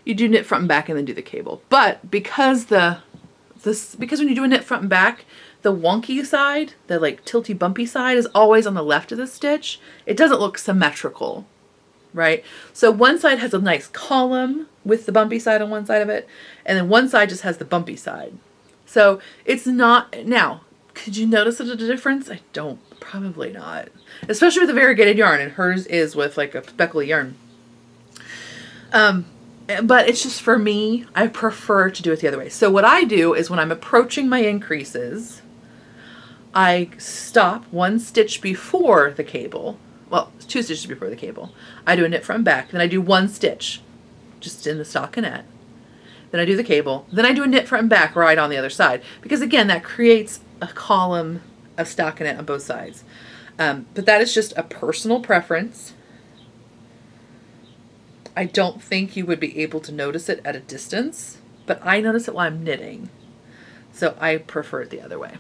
you do knit front and back and then do the cable. But because when you do a knit front and back, the wonky side, the like tilty bumpy side, is always on the left of the stitch. It doesn't look symmetrical, right? So one side has a nice column with the bumpy side on one side of it, and then one side just has the bumpy side. So it's not, now, could you notice a difference? I don't, probably not. Especially with the variegated yarn, and hers is with like a speckly yarn. But it's just, for me, I prefer to do it the other way. So what I do is when I'm approaching my increases, I stop one stitch before the cable. Well, 2 stitches before the cable. I do a knit front and back, then I do 1 stitch just in the stockinette. Then I do the cable, then I do a knit front and back right on the other side. Because again, that creates a column of stockinette on both sides. But that is just a personal preference. I don't think you would be able to notice it at a distance, but I notice it while I'm knitting. So I prefer it the other way.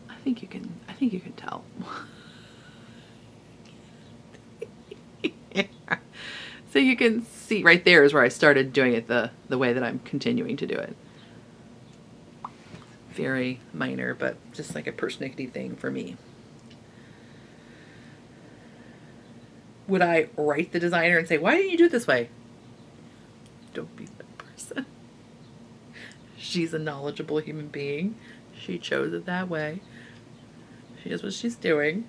I think you can tell. Yeah. So you can see right there is where I started doing it the way that I'm continuing to do it. Very minor, but just like a persnickety thing for me. Would I write the designer and say, why didn't you do it this way? Don't be that person. She's a knowledgeable human being. She chose it that way. She knows what she's doing.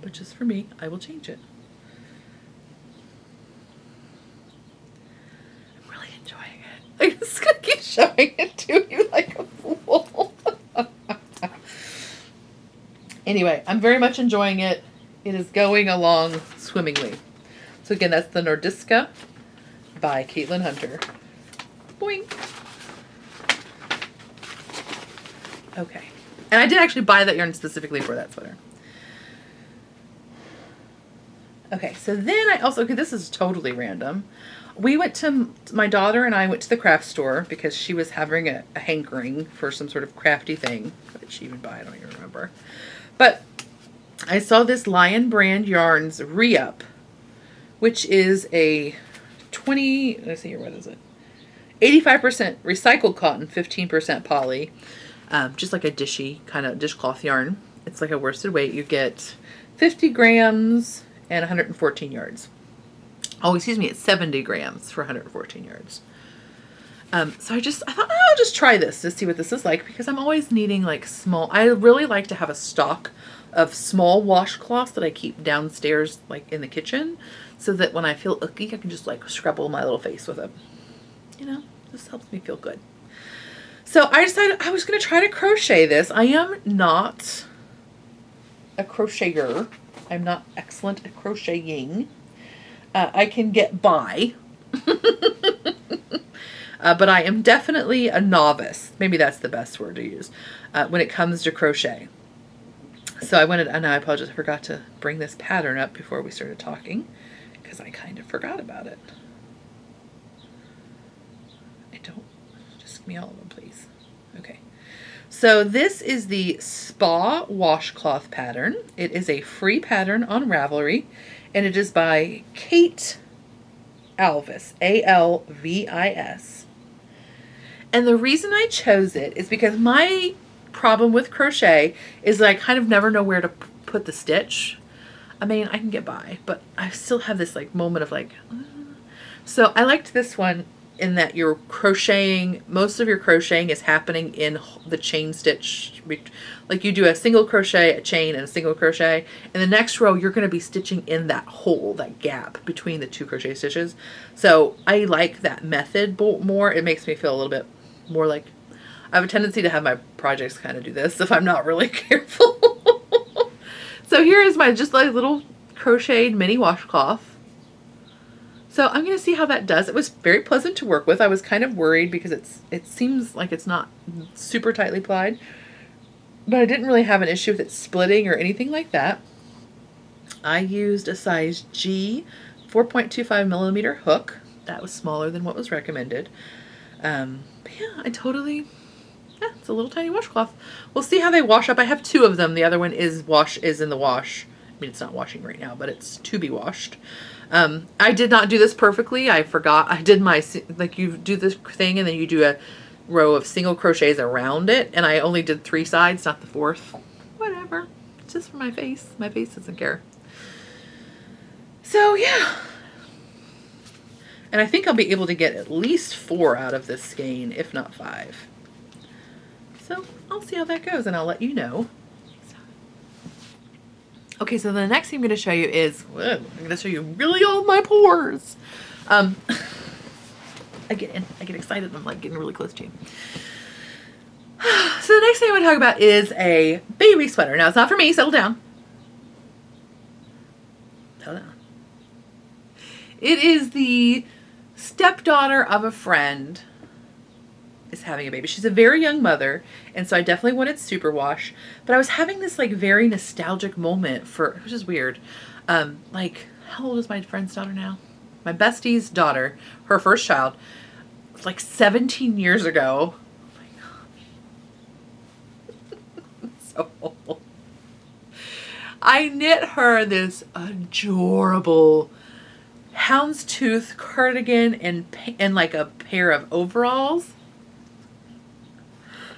But just for me, I will change it. I'm really enjoying it. I'm just going to keep showing it to you like a fool. Anyway, I'm very much enjoying it. It is going along swimmingly. So again, that's the Nordiska by Caitlin Hunter. Boink. Okay. And I did actually buy that yarn specifically for that sweater. Okay, so then I also, okay, this is totally random. We went to, my daughter and I went to the craft store because she was having a hankering for some sort of crafty thing. What did she even buy? I don't even remember. But I saw this Lion Brand Yarns Re-Up, which is a 20, let's see here, what is it? 85% recycled cotton, 15% poly. Just like a dishy kind of dishcloth yarn. It's like a worsted weight. You get 50 grams and 114 yards. Oh, excuse me, it's 70 grams for 114 yards. So I thought, I'll just try this to see what this is like, because I'm always needing like small, I really like to have a stock of small washcloths that I keep downstairs, like in the kitchen, so that when I feel icky, I can just like scrabble my little face with it. You know, this helps me feel good. So I decided I was going to try to crochet this. I am not a crocheter. I'm not excellent at crocheting. I can get by. But I am definitely a novice. Maybe that's the best word to use when it comes to crochet. So I wanted, and I apologize, I forgot to bring this pattern up before we started talking because I kind of forgot about it. Just give me all of them, please. Okay. So this is the Spa Washcloth Pattern. It is a free pattern on Ravelry, and it is by Kate Alvis, A-L-V-I-S. And the reason I chose it is because my problem with crochet is that I kind of never know where to put the stitch. I mean, I can get by, but I still have this like moment of like, So I liked this one in that you're crocheting, most of your crocheting is happening in the chain stitch. Like you do a single crochet, a chain, and a single crochet. And the next row, you're going to be stitching in that hole, that gap between the 2 crochet stitches. So I like that method more. It makes me feel a little bit more like, I have a tendency to have my projects kind of do this if I'm not really careful. So here is my just like little crocheted mini washcloth. So I'm going to see how that does. It was very pleasant to work with. I was kind of worried because it seems like it's not super tightly plied, but I didn't really have an issue with it splitting or anything like that. I used a size G 4.25 millimeter hook. That was smaller than what was recommended. But yeah, it's a little tiny washcloth. We'll see how they wash up. I have 2 of them. The other one is in the wash. I mean, it's not washing right now, but it's to be washed. I did not do this perfectly. I forgot. I did you do this thing and then you do a row of single crochets around it. And I only did 3 sides, not the 4th. Whatever. It's just for my face. My face doesn't care. So yeah. And I think I'll be able to get at least 4 out of this skein, if not 5. So I'll see how that goes and I'll let you know. Okay, so the next thing I'm going to show you is, I'm going to show you really all my pores. I get excited. I'm like getting really close to you. So the next thing I want to talk about is a baby sweater. Now it's not for me. Settle down. Settle down. It is the stepdaughter of a friend is having a baby. She's a very young mother, and so I definitely wanted superwash, but I was having this like very nostalgic moment which is weird. Like, how old is my friend's daughter now? My bestie's daughter, her first child, like 17 years ago. Oh my gosh. So old. I knit her this adorable houndstooth cardigan and like a pair of overalls.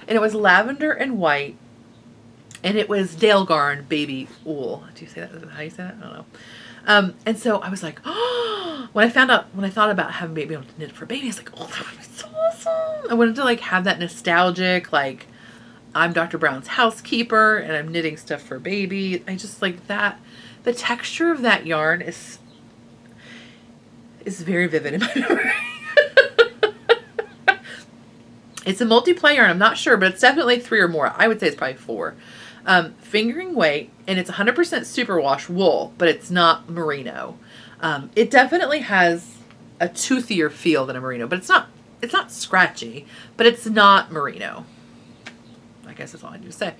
And it was lavender and white. And it was Dalegarn baby wool. Do you say that? Is that how you say that? I don't know. And so I was like, oh, when I thought about having baby able to knit for baby, I was like, oh, that would be so awesome. I wanted to like have that nostalgic, like, I'm Dr. Brown's housekeeper and I'm knitting stuff for baby. I just like that. The texture of that yarn is very vivid in my memory. It's a multi-ply yarn. I'm not sure, but it's definitely 3 or more. I would say it's probably 4. Fingering weight, and it's 100% superwash wool, but it's not merino. It definitely has a toothier feel than a merino, but it's not scratchy, but it's not merino. I guess that's all I need to say.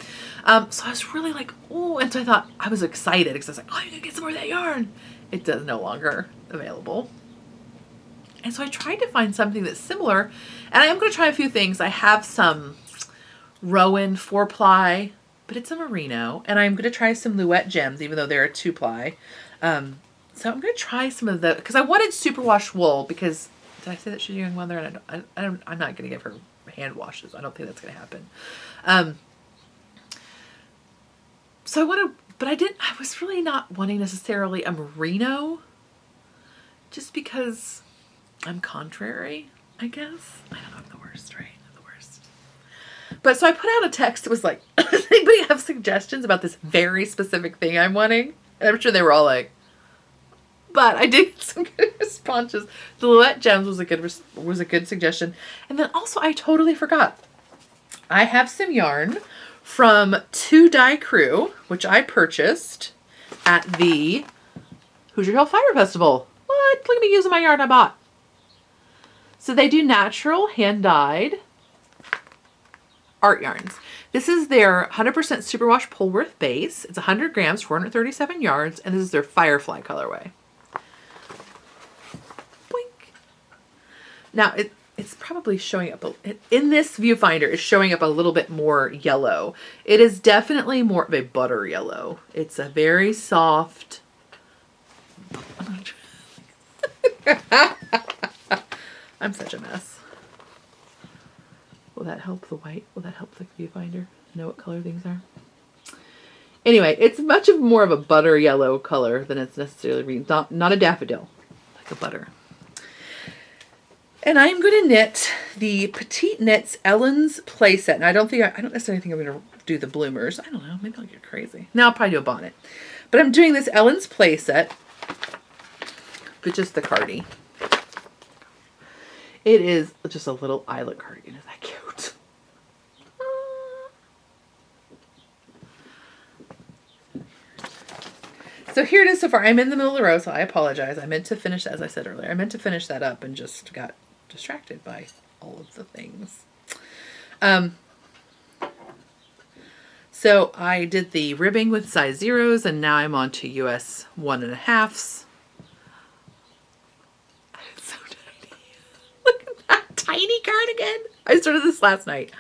So I was really like, oh, and so I was excited because I was like, oh, you're gonna get some more of that yarn. It does no longer available. And so I tried to find something that's similar, and I am going to try a few things. I have some Rowan 4-ply, but it's a merino, and I'm going to try some Louette gems, even though they're a 2-ply. So I'm going to try some of the, because I wanted superwash wool, because, did I say that she's a young mother? And I'm not going to give her hand washes. I don't think that's going to happen. So I was really not wanting necessarily a merino, just because I'm contrary, I guess. I don't know, I'm the worst, right? I'm the worst. But so I put out a text that was like, does anybody have suggestions about this very specific thing I'm wanting? And I'm sure they were all like, but I did get some good responses. The Louette gems was a good suggestion. And then also I totally forgot. I have some yarn from 2 Dye Crew, which I purchased at the Hoosier Hill Fire Festival. What? Look at me using my yarn I bought. So they do natural hand-dyed art yarns. This is their 100% superwash Polwarth base. It's 100 grams, 437 yards, and this is their Firefly colorway. Boink. Now, it's probably showing up, in this viewfinder, it's showing up a little bit more yellow. It is definitely more of a butter yellow. It's a very soft... I'm such a mess. Will that help the white? Will that help the viewfinder know what color things are? Anyway, it's much more of a butter yellow color than it's necessarily not a daffodil, like a butter. And I'm going to knit the PetiteKnit's Ellen's playset. And I don't necessarily think I'm going to do the bloomers. I don't know. Maybe I'll get crazy. Now I'll probably do a bonnet. But I'm doing this Ellen's playset, but just the cardie. It is just a little eyelet cardigan. Isn't that cute? So here it is so far. I'm in the middle of the row, so I apologize. I meant to finish, as I said earlier, I meant to finish that up and just got distracted by all of the things. So I did the ribbing with size 0s, and now I'm on to US 1.5s. It's so tiny. Look at that tiny cardigan. I started this last night.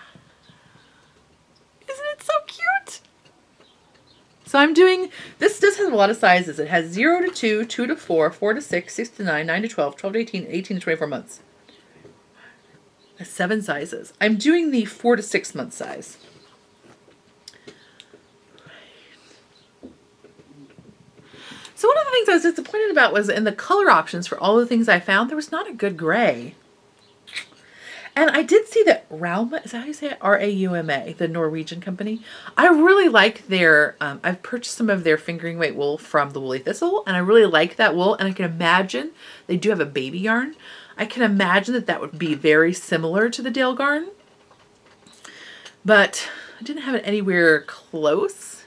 Isn't it so cute? So I'm doing, this does have a lot of sizes. It has 0 to 2, 2 to 4, 4 to 6, 6 to 9, 9 to 12, 12 to 18, 18 to 24 months. That's 7 sizes. I'm doing the 4 to 6 month size. So one of the things I was disappointed about was in the color options for all the things I found, there was not a good gray. And I did see that Rauma, is that how you say it? Rauma, the Norwegian company. I really like their, I've purchased some of their fingering weight wool from the Woolly Thistle, and I really like that wool. And I can imagine, they do have a baby yarn. I can imagine that that would be very similar to the Dale Garn. But I didn't have it anywhere close.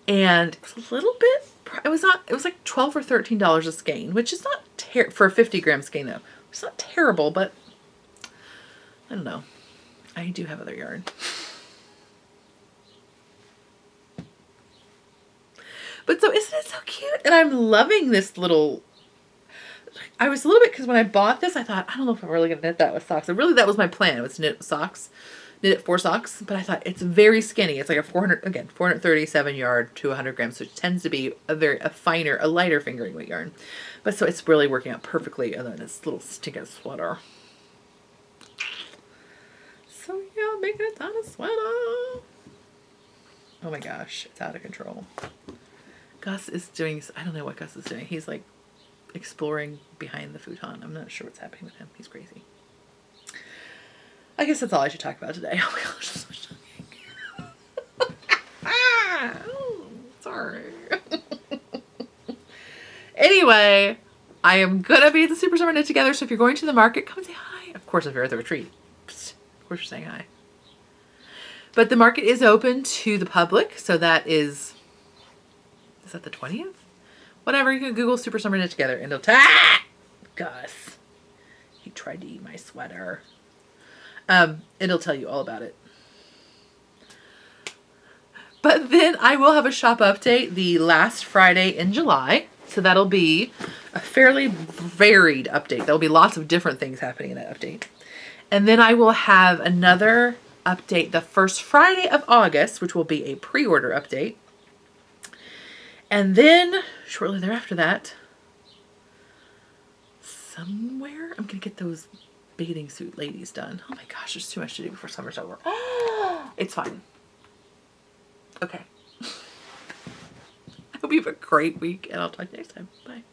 And it was a little bit, it was like $12 or $13 a skein, which is not, for a 50 gram skein though. It's not terrible, but I don't know. I do have other yarn. But so isn't it so cute? And I'm loving this little, I was a little bit, because when I bought this, I thought, I don't know if I'm really going to knit that with socks. And really, that was my plan. It was to knit with socks, knit it for socks. But I thought it's very skinny. It's like a 437 yard to 100 grams, which tends to be a finer, a lighter fingering weight yarn. But so it's really working out perfectly. And then this little stinking sweater. So yeah, making a ton of sweater. Oh my gosh, it's out of control. Gus is doing, I don't know what Gus is doing. He's like exploring behind the futon. I'm not sure what's happening with him. He's crazy. I guess that's all I should talk about today. Oh my gosh, so shocking. Oh, sorry. Anyway, I am gonna be at the Super Summer Knit Together, so if you're going to the market, come and say hi. Of course, if you're at the retreat. Of course you're saying hi. But the market is open to the public, so that is that the 20th? Whatever, you can Google Super Summer Knit Together and it'll Gus. He tried to eat my sweater. It'll tell you all about it. But then I will have a shop update the last Friday in July. So that'll be a fairly varied update. There'll be lots of different things happening in that update. And then I will have another update the first Friday of August, which will be a pre-order update. And then shortly thereafter that, somewhere, I'm going to get those bathing suit ladies done. Oh my gosh, there's too much to do before summer's over. It's fine. Okay. I hope you have a great week, and I'll talk to you next time. Bye.